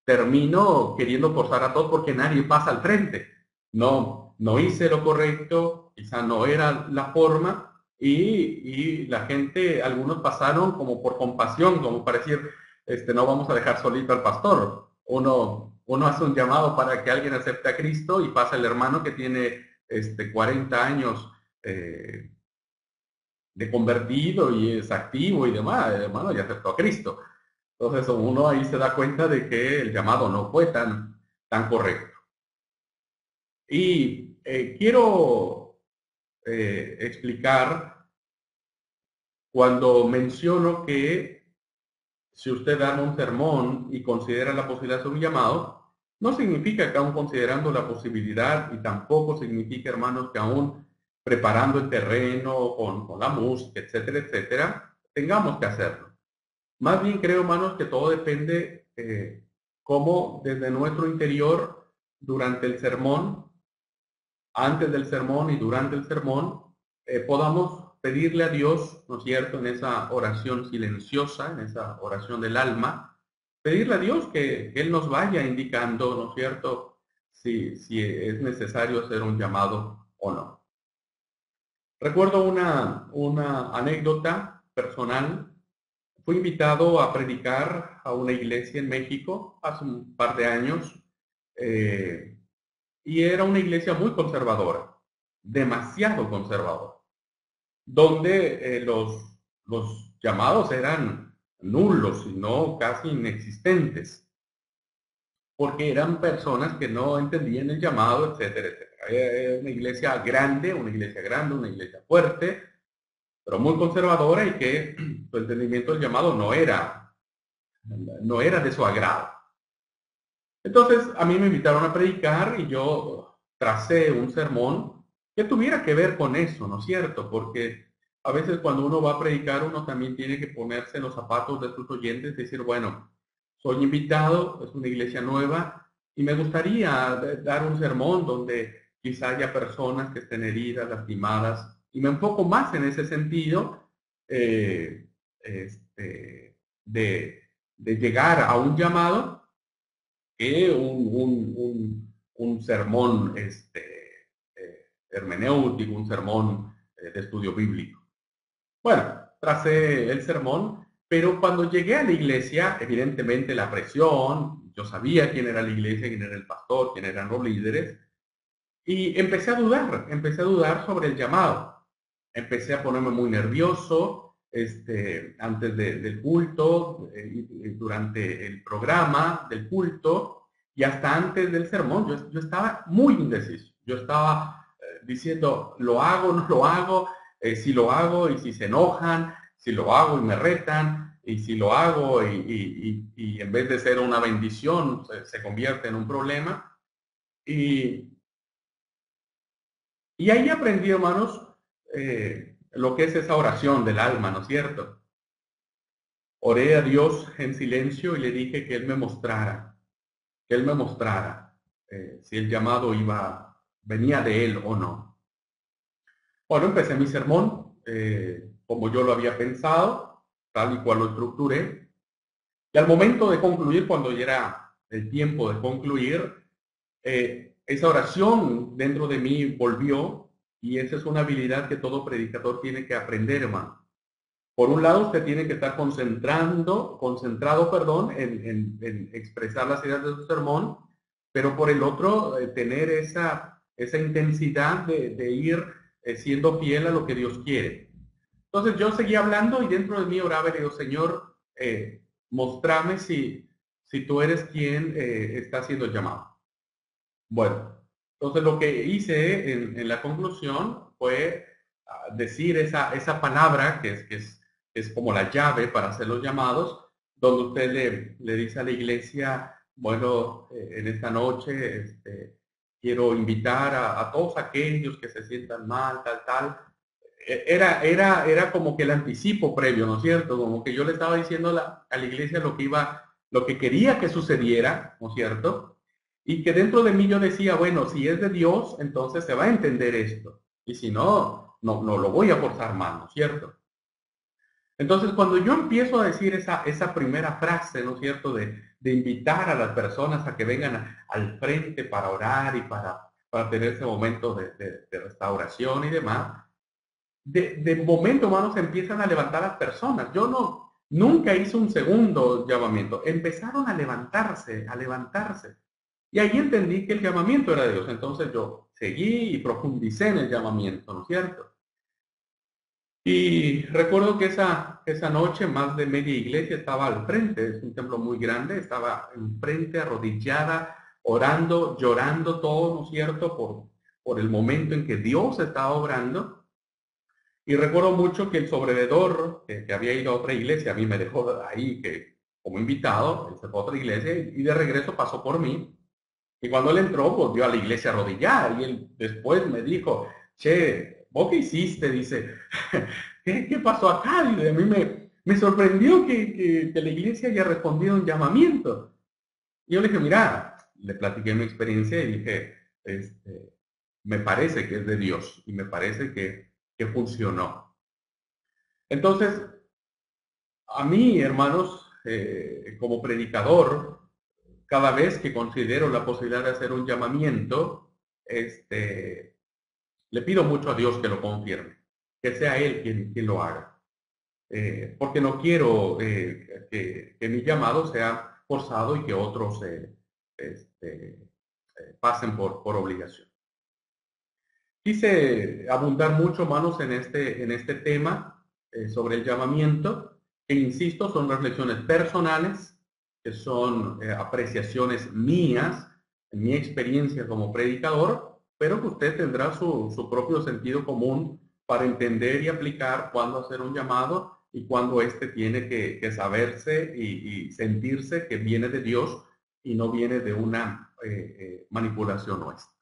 [SPEAKER 1] Termino queriendo forzar a todos porque nadie pasa al frente. No hice lo correcto, quizá no era la forma y la gente, algunos pasaron como por compasión, como para decir, no vamos a dejar solito al pastor. Uno hace un llamado para que alguien acepte a Cristo y pasa el hermano que tiene 40 años de convertido y es activo y demás, hermano, ya aceptó a Cristo. Entonces uno ahí se da cuenta de que el llamado no fue tan correcto. Y quiero explicar cuando menciono que si usted da un sermón y considera la posibilidad de un llamado, no significa que aún considerando la posibilidad y tampoco significa, hermanos, que aún preparando el terreno con la música, etcétera, etcétera, tengamos que hacerlo. Más bien creo, hermanos, que todo depende cómo desde nuestro interior, durante el sermón, antes del sermón y durante el sermón, podamos pedirle a Dios, ¿no es cierto?, en esa oración silenciosa, en esa oración del alma, pedirle a Dios que Él nos vaya indicando, ¿no es cierto?, si es necesario hacer un llamado o no. Recuerdo una anécdota personal. Fui invitado a predicar a una iglesia en México hace un par de años y era una iglesia muy conservadora, demasiado conservadora. donde los llamados eran nulos y no casi inexistentes, porque eran personas que no entendían el llamado, etcétera, etcétera. Era una iglesia grande, una iglesia fuerte, pero muy conservadora y que su entendimiento del llamado no era de su agrado. Entonces a mí me invitaron a predicar y yo tracé un sermón que tuviera que ver con eso, ¿no es cierto? Porque a veces cuando uno va a predicar uno también tiene que ponerse en los zapatos de sus oyentes y decir, bueno, soy invitado, es una iglesia nueva y me gustaría dar un sermón donde quizá haya personas que estén heridas, lastimadas, y me enfoco más en ese sentido eh, de llegar a un llamado que un sermón hermenéutico, un sermón de estudio bíblico. Bueno, tracé el sermón, pero cuando llegué a la iglesia, evidentemente la presión, yo sabía quién era la iglesia, quién era el pastor, quién eran los líderes, y empecé a dudar sobre el llamado. Empecé a ponerme muy nervioso antes del culto, durante el programa del culto y hasta antes del sermón. Yo estaba muy indeciso. Yo estaba diciendo, ¿lo hago, no lo hago? Si lo hago y si se enojan, si lo hago y me retan, y si lo hago y en vez de ser una bendición se convierte en un problema. Y y ahí aprendí, hermanos, lo que es esa oración del alma, ¿no es cierto? Oré a Dios en silencio y le dije que Él me mostrara si el llamado venía de Él o no. Bueno, empecé mi sermón como yo lo había pensado, tal y cual lo estructuré. Y al momento de concluir, cuando ya era el tiempo de concluir, esa oración dentro de mí volvió y esa es una habilidad que todo predicador tiene que aprender, hermano. Por un lado, usted tiene que estar concentrado, perdón, en expresar las ideas de su sermón, pero por el otro, tener esa intensidad de ir siendo fiel a lo que Dios quiere. Entonces yo seguía hablando y dentro de mí oraba y le digo, Señor, mostrame si tú eres quien está haciendo el llamado. Bueno, entonces lo que hice en la conclusión fue decir esa palabra que es como la llave para hacer los llamados, donde usted le dice a la iglesia, bueno, en esta noche quiero invitar a todos aquellos que se sientan mal, tal, tal. Era como que el anticipo previo, ¿no es cierto? Como que yo le estaba diciendo a la iglesia lo que quería que sucediera, ¿no es cierto? Y que dentro de mí yo decía, bueno, si es de Dios, entonces se va a entender esto. Y si no, no lo voy a forzar más, ¿no es cierto? Entonces, cuando yo empiezo a decir esa primera frase, ¿no es cierto?, de invitar a las personas a que vengan al frente para orar y para tener ese momento de restauración y demás, de momento, hermanos, empiezan a levantar las personas. Yo nunca hice un segundo llamamiento. Empezaron a levantarse, a levantarse. Y ahí entendí que el llamamiento era de Dios. Entonces yo seguí y profundicé en el llamamiento, ¿no es cierto? Y recuerdo que esa noche más de media iglesia estaba al frente, es un templo muy grande, estaba enfrente, arrodillada, orando, llorando todo, ¿no es cierto?, por el momento en que Dios estaba obrando. Y recuerdo mucho que el sobrevedor, que había ido a otra iglesia, a mí me dejó ahí como invitado, él se fue a otra iglesia y de regreso pasó por mí. Y cuando él entró, volvió a la iglesia a arrodillar y él después me dijo, che, ¿vos qué hiciste? Dice, ¿qué pasó acá? Dice, a mí me sorprendió que la iglesia haya respondido a un llamamiento. Y yo le dije, mira, le platiqué mi experiencia y dije, me parece que es de Dios y me parece que funcionó. Entonces, a mí, hermanos, como predicador, cada vez que considero la posibilidad de hacer un llamamiento, le pido mucho a Dios que lo confirme, que sea Él quien lo haga. Porque no quiero que mi llamado sea forzado y que otros pasen por obligación. Quise abundar mucho, hermanos, en este tema sobre el llamamiento, que insisto, son reflexiones personales, que son apreciaciones mías, en mi experiencia como predicador, pero que usted tendrá su propio sentido común para entender y aplicar cuándo hacer un llamado y cuándo éste tiene que saberse y sentirse que viene de Dios y no viene de una manipulación nuestra.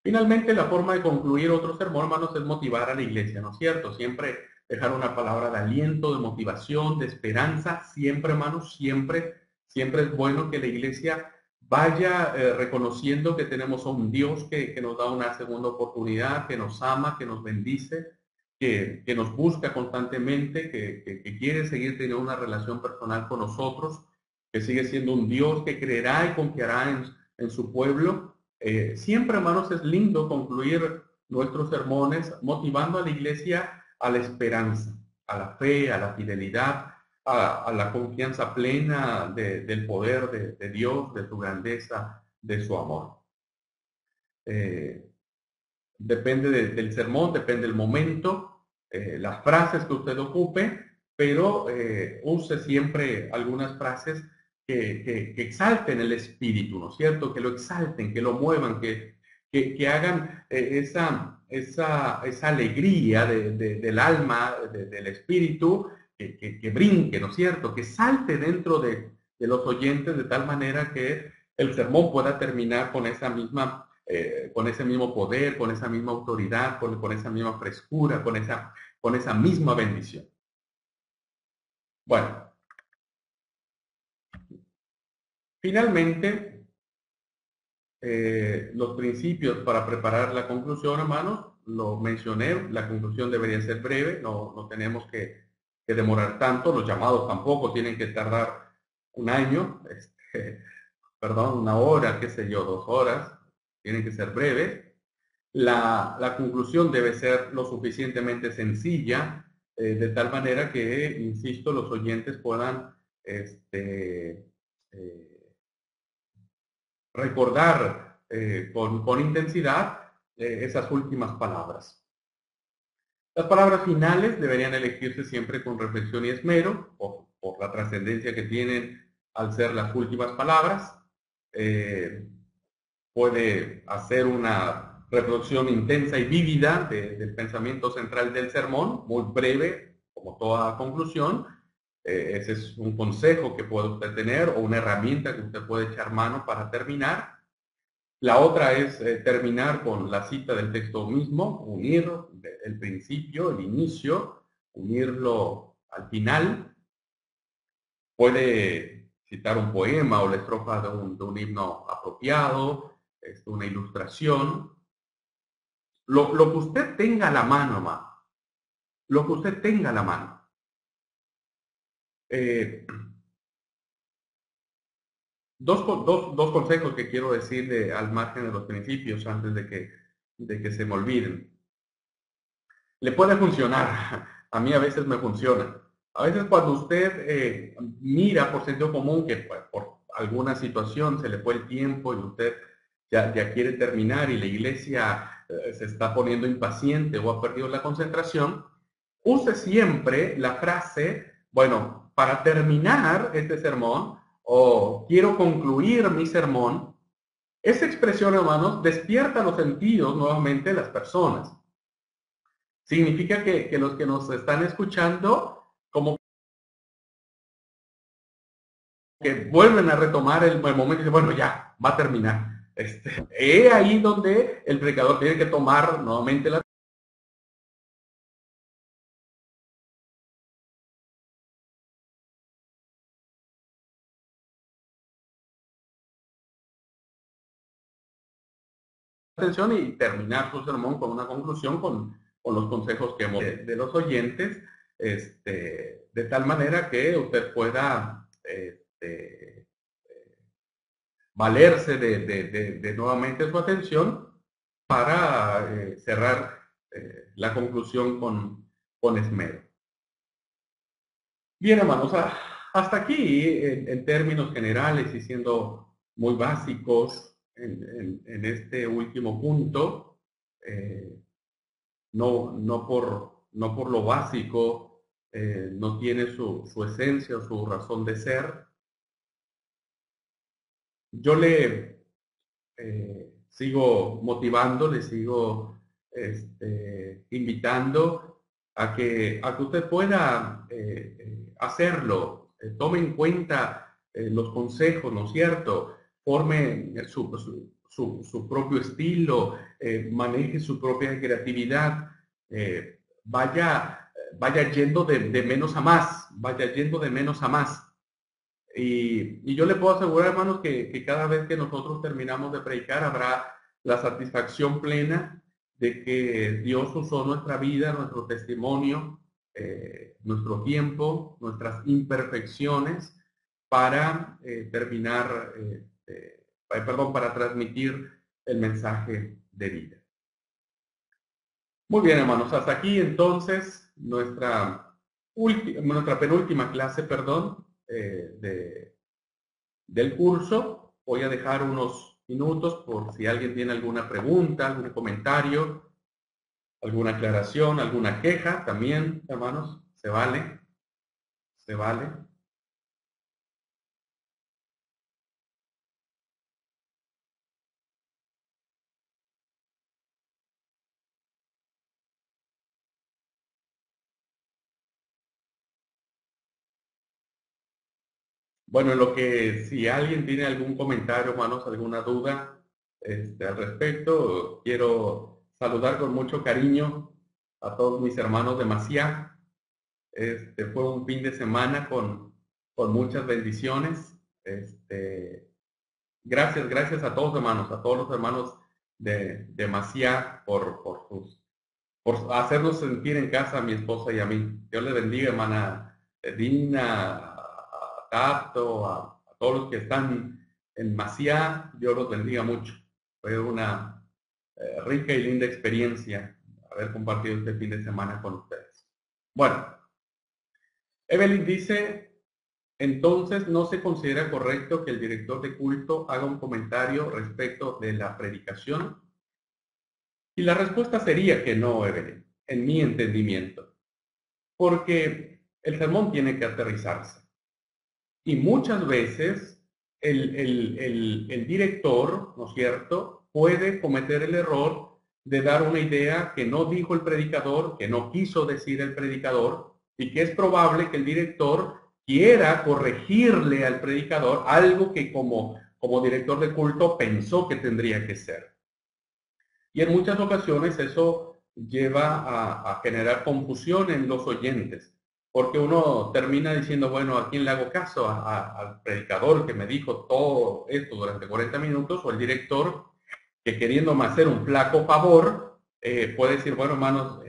[SPEAKER 1] Finalmente, la forma de concluir otro sermón, hermanos, es motivar a la iglesia, ¿no es cierto? Siempre dejar una palabra de aliento, de motivación, de esperanza, siempre, hermanos, siempre, siempre es bueno que la iglesia vaya reconociendo que tenemos a un Dios que nos da una segunda oportunidad, que nos ama, que nos bendice, que nos busca constantemente, que quiere seguir teniendo una relación personal con nosotros, que sigue siendo un Dios que creerá y confiará en su pueblo. Siempre, hermanos, es lindo concluir nuestros sermones motivando a la iglesia a la esperanza, a la fe, a la fidelidad, a la confianza plena del poder de Dios, de su grandeza, de su amor. Eh, Depende del sermón, depende del momento, las frases que usted ocupe, pero use siempre algunas frases que exalten el espíritu, ¿no es cierto? Que lo exalten, que lo muevan, que hagan esa alegría del alma, del espíritu, que brinque, ¿no es cierto? Que salte dentro de los oyentes de tal manera que el sermón pueda terminar con ese mismo poder, con esa misma autoridad, con esa misma frescura, con esa misma bendición. Bueno, finalmente, los principios para preparar la conclusión, hermanos, lo mencioné, la conclusión debería ser breve, no tenemos que demorar tanto, los llamados tampoco tienen que tardar un año, perdón, una hora, qué sé yo, 2 horas, tienen que ser breves. La conclusión debe ser lo suficientemente sencilla, de tal manera que, insisto, los oyentes puedan eh, recordar con intensidad esas últimas palabras. Las palabras finales deberían elegirse siempre con reflexión y esmero, por la trascendencia que tienen al ser las últimas palabras. Eh, Puede hacer una reproducción intensa y vívida del pensamiento central del sermón, muy breve, como toda conclusión. Ese es un consejo que puede usted tener o una herramienta que usted puede echar mano para terminar. La otra es terminar con la cita del texto mismo, unir el principio, el inicio, unirlo al final. Puede citar un poema o la estrofa de un himno apropiado, una ilustración. Lo que usted tenga a la mano, hermano. Lo que usted tenga a la mano. Eh, dos consejos que quiero decirle al margen de los principios antes de que se me olviden. Le puede funcionar. A mí a veces me funciona. A veces cuando usted mira por sentido común que pues, por alguna situación se le fue el tiempo y usted ya quiere terminar y la iglesia se está poniendo impaciente o ha perdido la concentración, use siempre la frase, bueno, para terminar este sermón o quiero concluir mi sermón. Esa expresión, hermanos, despierta los sentidos nuevamente de las personas. Significa que los que nos están escuchando como que vuelven a retomar el momento y dicen, bueno, ya, va a terminar. He ahí donde el predicador tiene que tomar nuevamente la atención y terminar su sermón con una conclusión con los consejos que hemos de los oyentes, de tal manera que usted pueda valerse de nuevamente su atención para cerrar la conclusión con esmero. Bien, hermanos, hasta aquí, en términos generales y siendo muy básicos en este último punto, no por lo básico, no tiene su esencia o su razón de ser. Yo le sigo motivando, le sigo invitando a que usted pueda hacerlo. Tome en cuenta los consejos, ¿no es cierto? Forme su propio estilo, maneje su propia creatividad, vaya yendo de menos a más, vaya yendo de menos a más. Y yo le puedo asegurar, hermanos, que cada vez que nosotros terminamos de predicar habrá la satisfacción plena de que Dios usó nuestra vida, nuestro testimonio, nuestro tiempo, nuestras imperfecciones para para transmitir el mensaje de vida. Muy bien, hermanos, hasta aquí entonces nuestra penúltima clase, perdón, del curso. Voy a dejar unos minutos por si alguien tiene alguna pregunta, algún comentario, alguna aclaración, alguna queja. También, hermanos, se vale, se vale. Bueno, en lo que si alguien tiene algún comentario, hermanos, alguna duda al respecto, quiero saludar con mucho cariño a todos mis hermanos de Maciá. Fue un fin de semana con muchas bendiciones. Gracias a todos, hermanos, a todos los hermanos de Maciá por hacernos sentir en casa a mi esposa y a mí. Dios le bendiga, hermana Dina, a Tato, a todos los que están en Maciá. Dios los bendiga mucho. Fue una rica y linda experiencia haber compartido este fin de semana con ustedes. Bueno, Evelyn dice, entonces no se considera correcto que el director de culto haga un comentario respecto de la predicación. Y la respuesta sería que no, Evelyn, en mi entendimiento, porque el sermón tiene que aterrizarse. Y muchas veces el director, ¿no es cierto?, puede cometer el error de dar una idea que no dijo el predicador, que no quiso decir el predicador, y que es probable que el director quiera corregirle al predicador algo que como director de culto pensó que tendría que ser. Y en muchas ocasiones eso lleva a generar confusión en los oyentes, porque uno termina diciendo, bueno, ¿a quién le hago caso? Al predicador que me dijo todo esto durante 40 minutos, o el director que queriéndome hacer un flaco favor, puede decir, bueno, hermanos,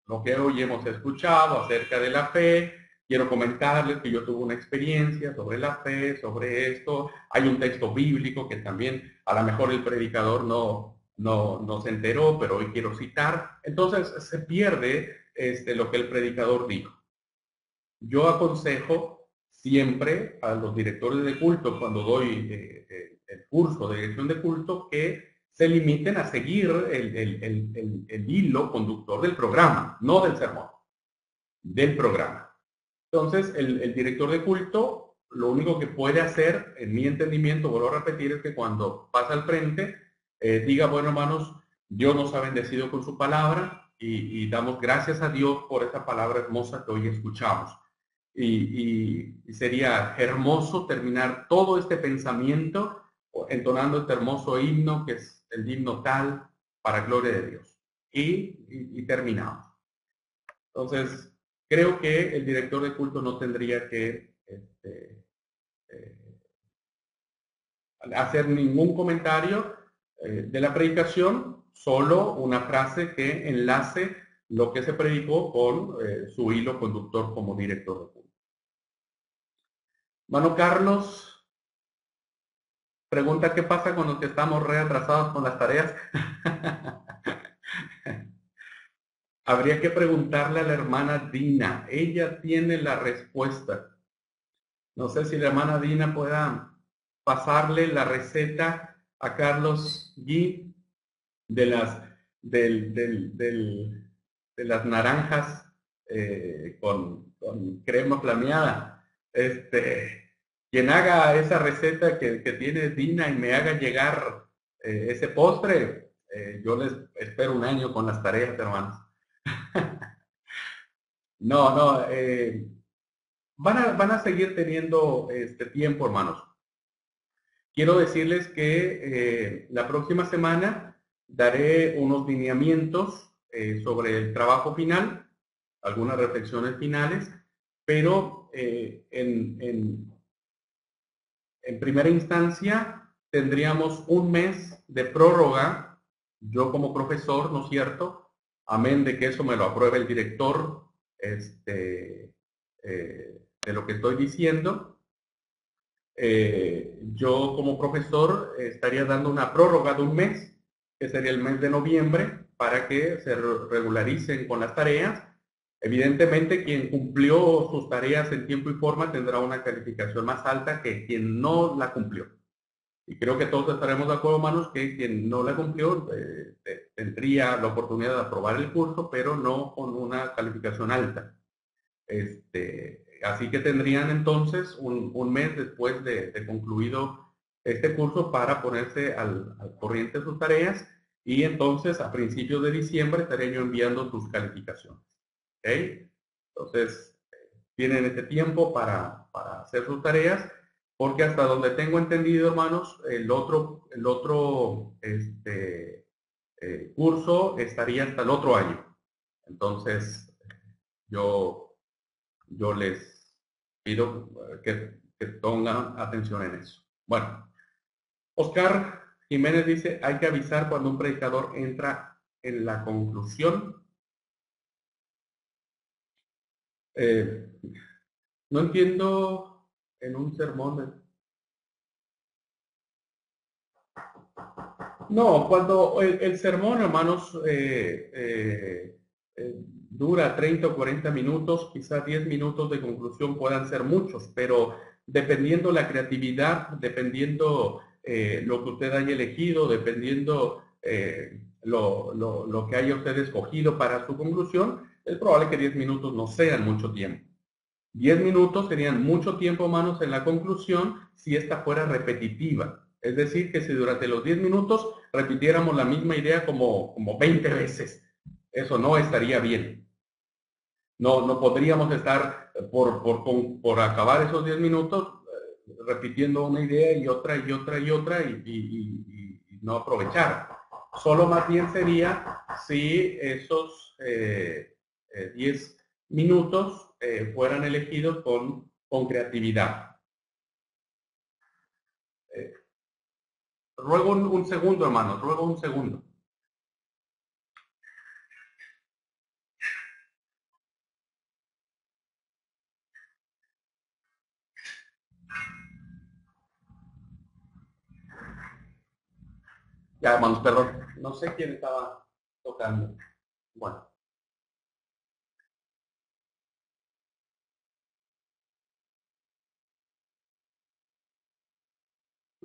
[SPEAKER 1] lo que hoy hemos escuchado acerca de la fe, quiero comentarles que yo tuve una experiencia sobre la fe, sobre esto. Hay un texto bíblico que también a lo mejor el predicador no se enteró, pero hoy quiero citar. Entonces se pierde lo que el predicador dijo. Yo aconsejo siempre a los directores de culto, cuando doy el curso de dirección de culto, que se limiten a seguir el hilo conductor del programa, no del sermón, del programa. Entonces, el director de culto, lo único que puede hacer, en mi entendimiento, vuelvo a repetir, es que cuando pasa al frente, diga, bueno, hermanos, Dios nos ha bendecido con su palabra y damos gracias a Dios por esa palabra hermosa que hoy escuchamos. Y sería hermoso terminar todo este pensamiento entonando este hermoso himno, que es el himno tal, para gloria de Dios. Y terminamos. Entonces, creo que el director de culto no tendría que hacer ningún comentario de la predicación, solo una frase que enlace lo que se predicó con su hilo conductor como director de culto. Mano Carlos pregunta, ¿qué pasa con los que estamos reatrasados con las tareas? Habría que preguntarle a la hermana Dina. Ella tiene la respuesta. No sé si la hermana Dina pueda pasarle la receta a Carlos Gui de las de las naranjas con crema flameada. Quien haga esa receta que tiene Dina y me haga llegar ese postre, yo les espero un año con las tareas, hermanos. No, no, van a seguir teniendo este tiempo, hermanos. Quiero decirles que la próxima semana daré unos lineamientos sobre el trabajo final, algunas reflexiones finales, pero en primera instancia tendríamos un mes de prórroga, yo como profesor, ¿no es cierto? Amén de que eso me lo apruebe el director de lo que estoy diciendo. Yo como profesor estaría dando una prórroga de un mes, que sería el mes de noviembre, para que se regularicen con las tareas. Evidentemente, quien cumplió sus tareas en tiempo y forma tendrá una calificación más alta que quien no la cumplió. Y creo que todos estaremos de acuerdo, hermanos, que quien no la cumplió tendría la oportunidad de aprobar el curso, pero no con una calificación alta. Así que tendrían entonces un mes después de concluido este curso para ponerse al corriente de sus tareas y entonces a principios de diciembre estaré yo enviando sus calificaciones. ¿Okay? Entonces, tienen este tiempo para hacer sus tareas porque hasta donde tengo entendido, hermanos, el otro curso estaría hasta el otro año. Entonces, yo les pido que pongan atención en eso. Bueno, Oscar Jiménez dice, hay que avisar cuando un predicador entra en la conclusión. No entiendo en un sermón. No, cuando el sermón, hermanos, dura 30 o 40 minutos, quizás 10 minutos de conclusión puedan ser muchos, pero dependiendo la creatividad, dependiendo lo que usted haya elegido, dependiendo lo que haya usted escogido para su conclusión, es probable que 10 minutos no sean mucho tiempo. 10 minutos serían mucho tiempo, hermanos, en la conclusión si esta fuera repetitiva. Es decir, que si durante los 10 minutos repitiéramos la misma idea como 20 veces, eso no estaría bien. No podríamos estar por acabar esos 10 minutos repitiendo una idea y otra y otra y otra y no aprovechar. Solo más bien sería si esos 10 minutos fueran elegidos con creatividad. Ruego un segundo, hermanos, ruego un segundo. Ya, hermanos, perdón. No sé quién estaba tocando. Bueno.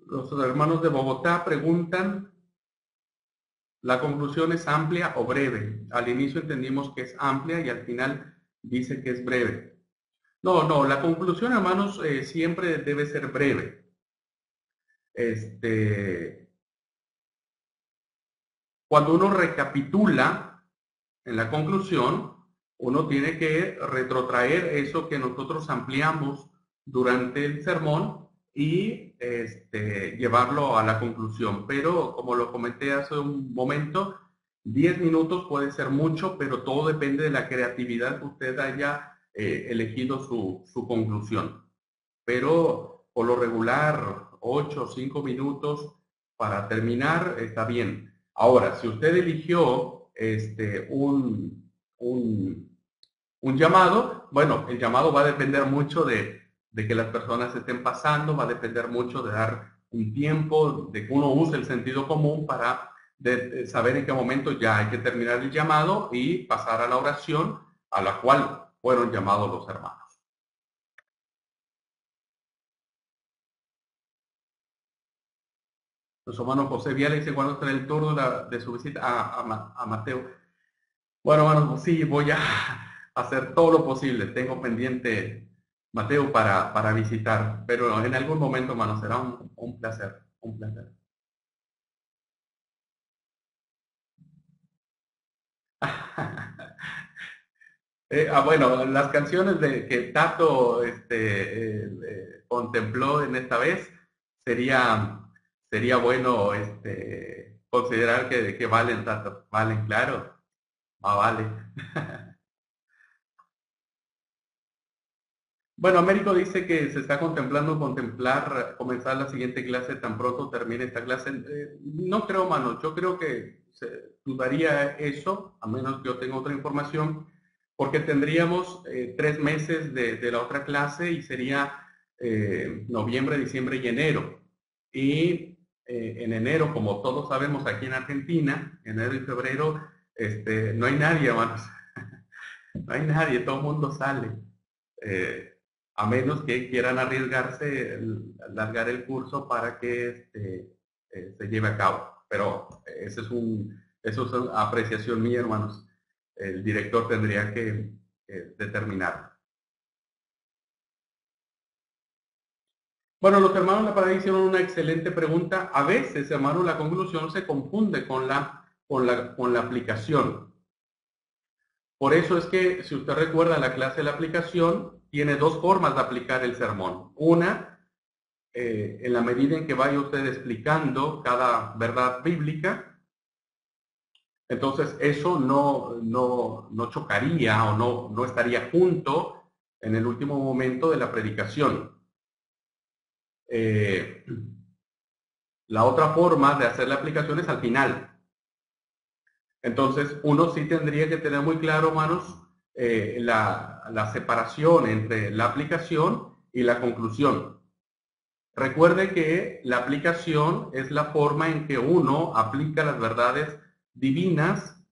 [SPEAKER 1] Los hermanos de Bogotá preguntan, ¿la conclusión es amplia o breve? Al inicio entendimos que es amplia y al final dice que es breve. No, la conclusión, hermanos, siempre debe ser breve. Cuando uno recapitula en la conclusión, uno tiene que retrotraer eso que nosotros ampliamos durante el sermón y llevarlo a la conclusión. Pero como lo comenté hace un momento, 10 minutos puede ser mucho, pero todo depende de la creatividad que usted haya elegido su conclusión. Pero por lo regular, 8 o 5 minutos para terminar está bien. Ahora, si usted eligió un llamado, bueno, el llamado va a depender mucho de que las personas estén pasando, va a depender mucho de dar un tiempo, de que uno use el sentido común para de saber en qué momento ya hay que terminar el llamado y pasar a la oración a la cual fueron llamados los hermanos. Nuestro hermano José Viale dice, ¿cuándo será el turno de su visita a Mateo? Bueno, hermano, pues sí, voy a hacer todo lo posible. Tengo pendiente Mateo para visitar, pero en algún momento, hermano, será un placer, un placer. Bueno, las canciones que Tato contempló en esta vez, sería, sería bueno considerar que valen, Tato. Valen, claro. Ah, vale. Bueno, Américo dice que se está contemplando comenzar la siguiente clase tan pronto termine esta clase. No creo, mano, yo creo que se dudaría eso, a menos que yo tenga otra información, porque tendríamos 3 meses de la otra clase y sería noviembre, diciembre y enero. Y en enero, como todos sabemos aquí en Argentina, enero y febrero, no hay nadie, hermanos. No hay nadie, todo el mundo sale. Eh, a menos que quieran arriesgarse, alargar el curso para que se lleve a cabo. Pero eso es una apreciación mía, hermanos. El director tendría que determinar. Bueno, los hermanos La Parada hicieron una excelente pregunta. A veces, hermanos, la conclusión se confunde con la aplicación. Por eso es que, si usted recuerda la clase de la aplicación, tiene dos formas de aplicar el sermón. Una, en la medida en que vaya usted explicando cada verdad bíblica, entonces eso no chocaría o no estaría junto en el último momento de la predicación. Eh, la otra forma de hacer la aplicación es al final. Entonces, uno sí tendría que tener muy claro, hermanos, la separación entre la aplicación y la conclusión. Recuerde que la aplicación es la forma en que uno aplica las verdades divinas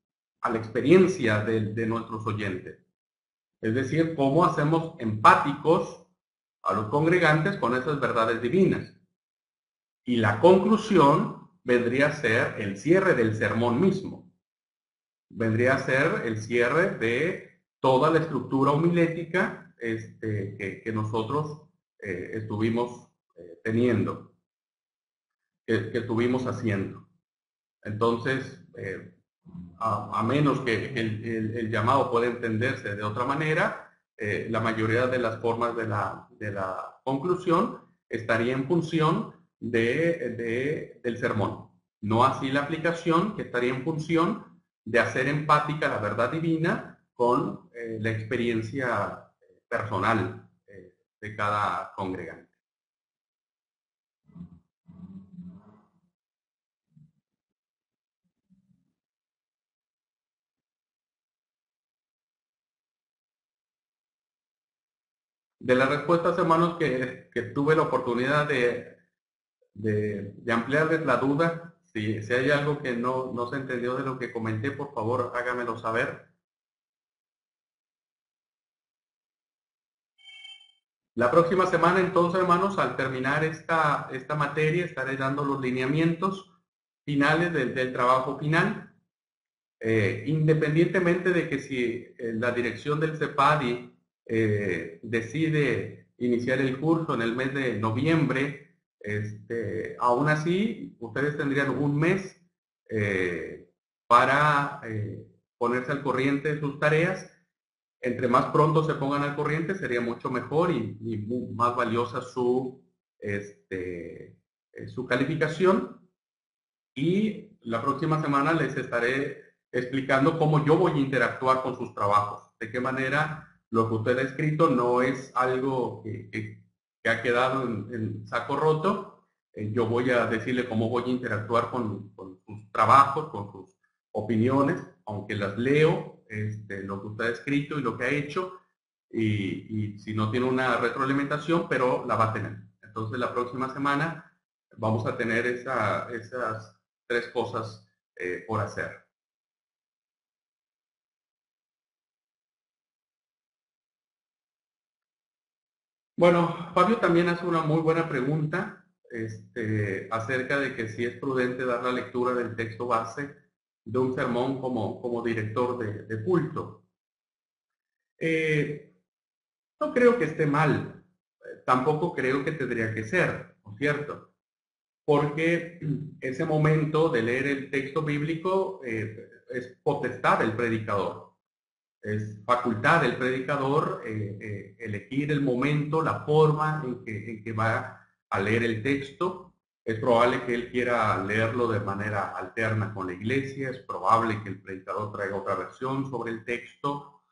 [SPEAKER 1] a la experiencia de nuestros oyentes. Es decir, cómo hacemos empáticos a los congregantes con esas verdades divinas. Y la conclusión vendría a ser el cierre del sermón mismo. Vendría a ser el cierre de toda la estructura homilética que nosotros estuvimos teniendo, que estuvimos haciendo. Entonces, a menos que el llamado pueda entenderse de otra manera, la mayoría de las formas de la conclusión estaría en función del sermón. No así la aplicación, que estaría en función de hacer empática la verdad divina con la experiencia personal de cada congregante. De las respuestas, hermanos, que tuve la oportunidad de ampliarles la duda. Si hay algo que no se entendió de lo que comenté, por favor, hágamelo saber. La próxima semana, entonces, hermanos, al terminar esta materia, estaré dando los lineamientos finales del trabajo final. Independientemente de que si la dirección del CEPADI decide iniciar el curso en el mes de noviembre, aún así ustedes tendrían un mes para ponerse al corriente de sus tareas. Entre más pronto se pongan al corriente sería mucho mejor y más valiosa su calificación. Y la próxima semana les estaré explicando cómo yo voy a interactuar con sus trabajos, de qué manera lo que usted ha escrito no es algo que ha quedado en saco roto. Yo voy a decirle cómo voy a interactuar con sus trabajos, con sus opiniones, aunque las leo, lo que usted ha escrito y lo que ha hecho, y si no tiene una retroalimentación, pero la va a tener. Entonces la próxima semana vamos a tener esas tres cosas por hacer. Bueno, Fabio también hace una muy buena pregunta. acerca de que si es prudente dar la lectura del texto base de un sermón como director de culto. No creo que esté mal, tampoco creo que tendría que ser, ¿no es cierto? Porque ese momento de leer el texto bíblico es potestad del predicador, es facultad del predicador elegir el momento, la forma en que va a leer el texto. Es probable que él quiera leerlo de manera alterna con la iglesia, es probable que el predicador traiga otra versión sobre el texto,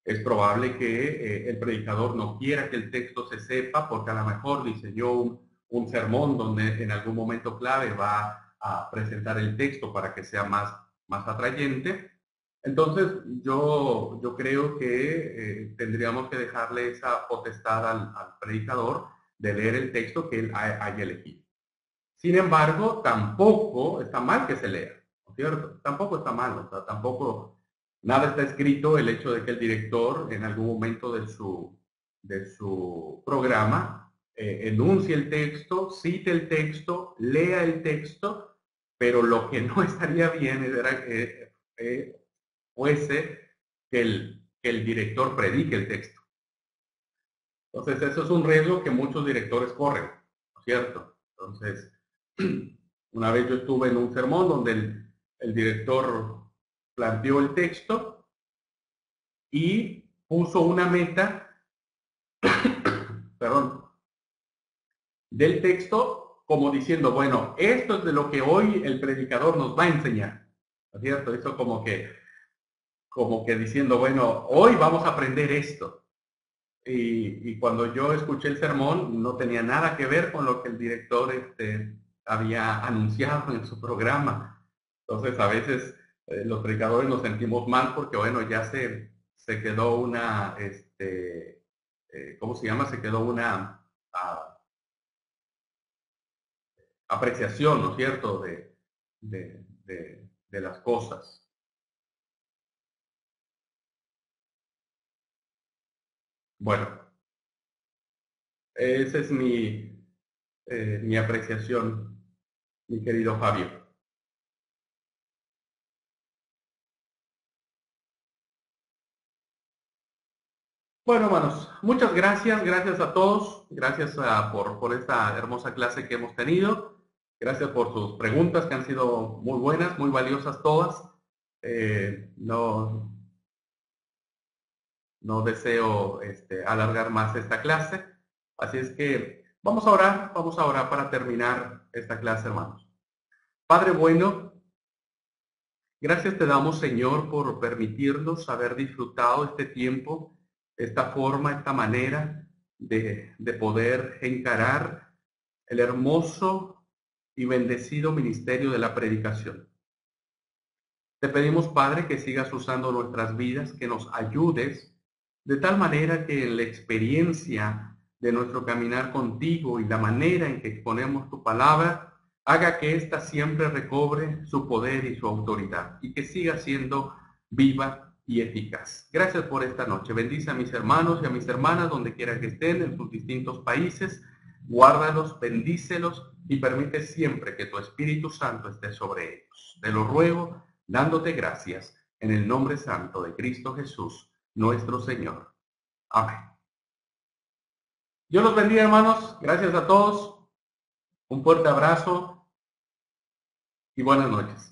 [SPEAKER 1] es probable que el predicador no quiera que el texto se sepa porque a lo mejor diseñó un sermón donde en algún momento clave va a presentar el texto para que sea más atrayente. Entonces, yo creo que tendríamos que dejarle esa potestad al predicador de leer el texto que él haya elegido. Sin embargo, tampoco está mal que se lea, ¿no es cierto? Tampoco está mal, o sea, tampoco nada está escrito el hecho de que el director en algún momento de su programa enuncie el texto, cite el texto, lea el texto, pero lo que no estaría bien era que fuese que el director predique el texto. Entonces, eso es un riesgo que muchos directores corren, ¿no es cierto? Entonces, una vez yo estuve en un sermón donde el director planteó el texto y puso una meta, perdón, del texto como diciendo, bueno, esto es de lo que hoy el predicador nos va a enseñar, ¿no es cierto? Eso como que diciendo, bueno, hoy vamos a aprender esto. Y cuando yo escuché el sermón, no tenía nada que ver con lo que el director había anunciado en su programa. Entonces, a veces los predicadores nos sentimos mal porque, bueno, ya se quedó una, ¿cómo se llama? Se quedó una apreciación, ¿no es cierto?, de las cosas. Bueno, esa es mi apreciación, mi querido Fabio. Bueno, hermanos, muchas gracias, gracias a todos, gracias por esta hermosa clase que hemos tenido, gracias por sus preguntas que han sido muy buenas, muy valiosas todas. No, no deseo alargar más esta clase, así es que vamos a orar para terminar esta clase, hermanos. Padre bueno, gracias te damos, Señor, por permitirnos haber disfrutado este tiempo, esta forma, esta manera de poder encarar el hermoso y bendecido ministerio de la predicación. Te pedimos, Padre, que sigas usando nuestras vidas, que nos ayudes de tal manera que en la experiencia de nuestro caminar contigo y la manera en que exponemos tu palabra, haga que ésta siempre recobre su poder y su autoridad y que siga siendo viva y eficaz. Gracias por esta noche. Bendice a mis hermanos y a mis hermanas donde quiera que estén en sus distintos países. Guárdalos, bendícelos y permite siempre que tu Espíritu Santo esté sobre ellos. Te lo ruego dándote gracias en el nombre santo de Cristo Jesús, nuestro Señor. Amén. Dios los bendiga, hermanos. Gracias a todos. Un fuerte abrazo y buenas noches.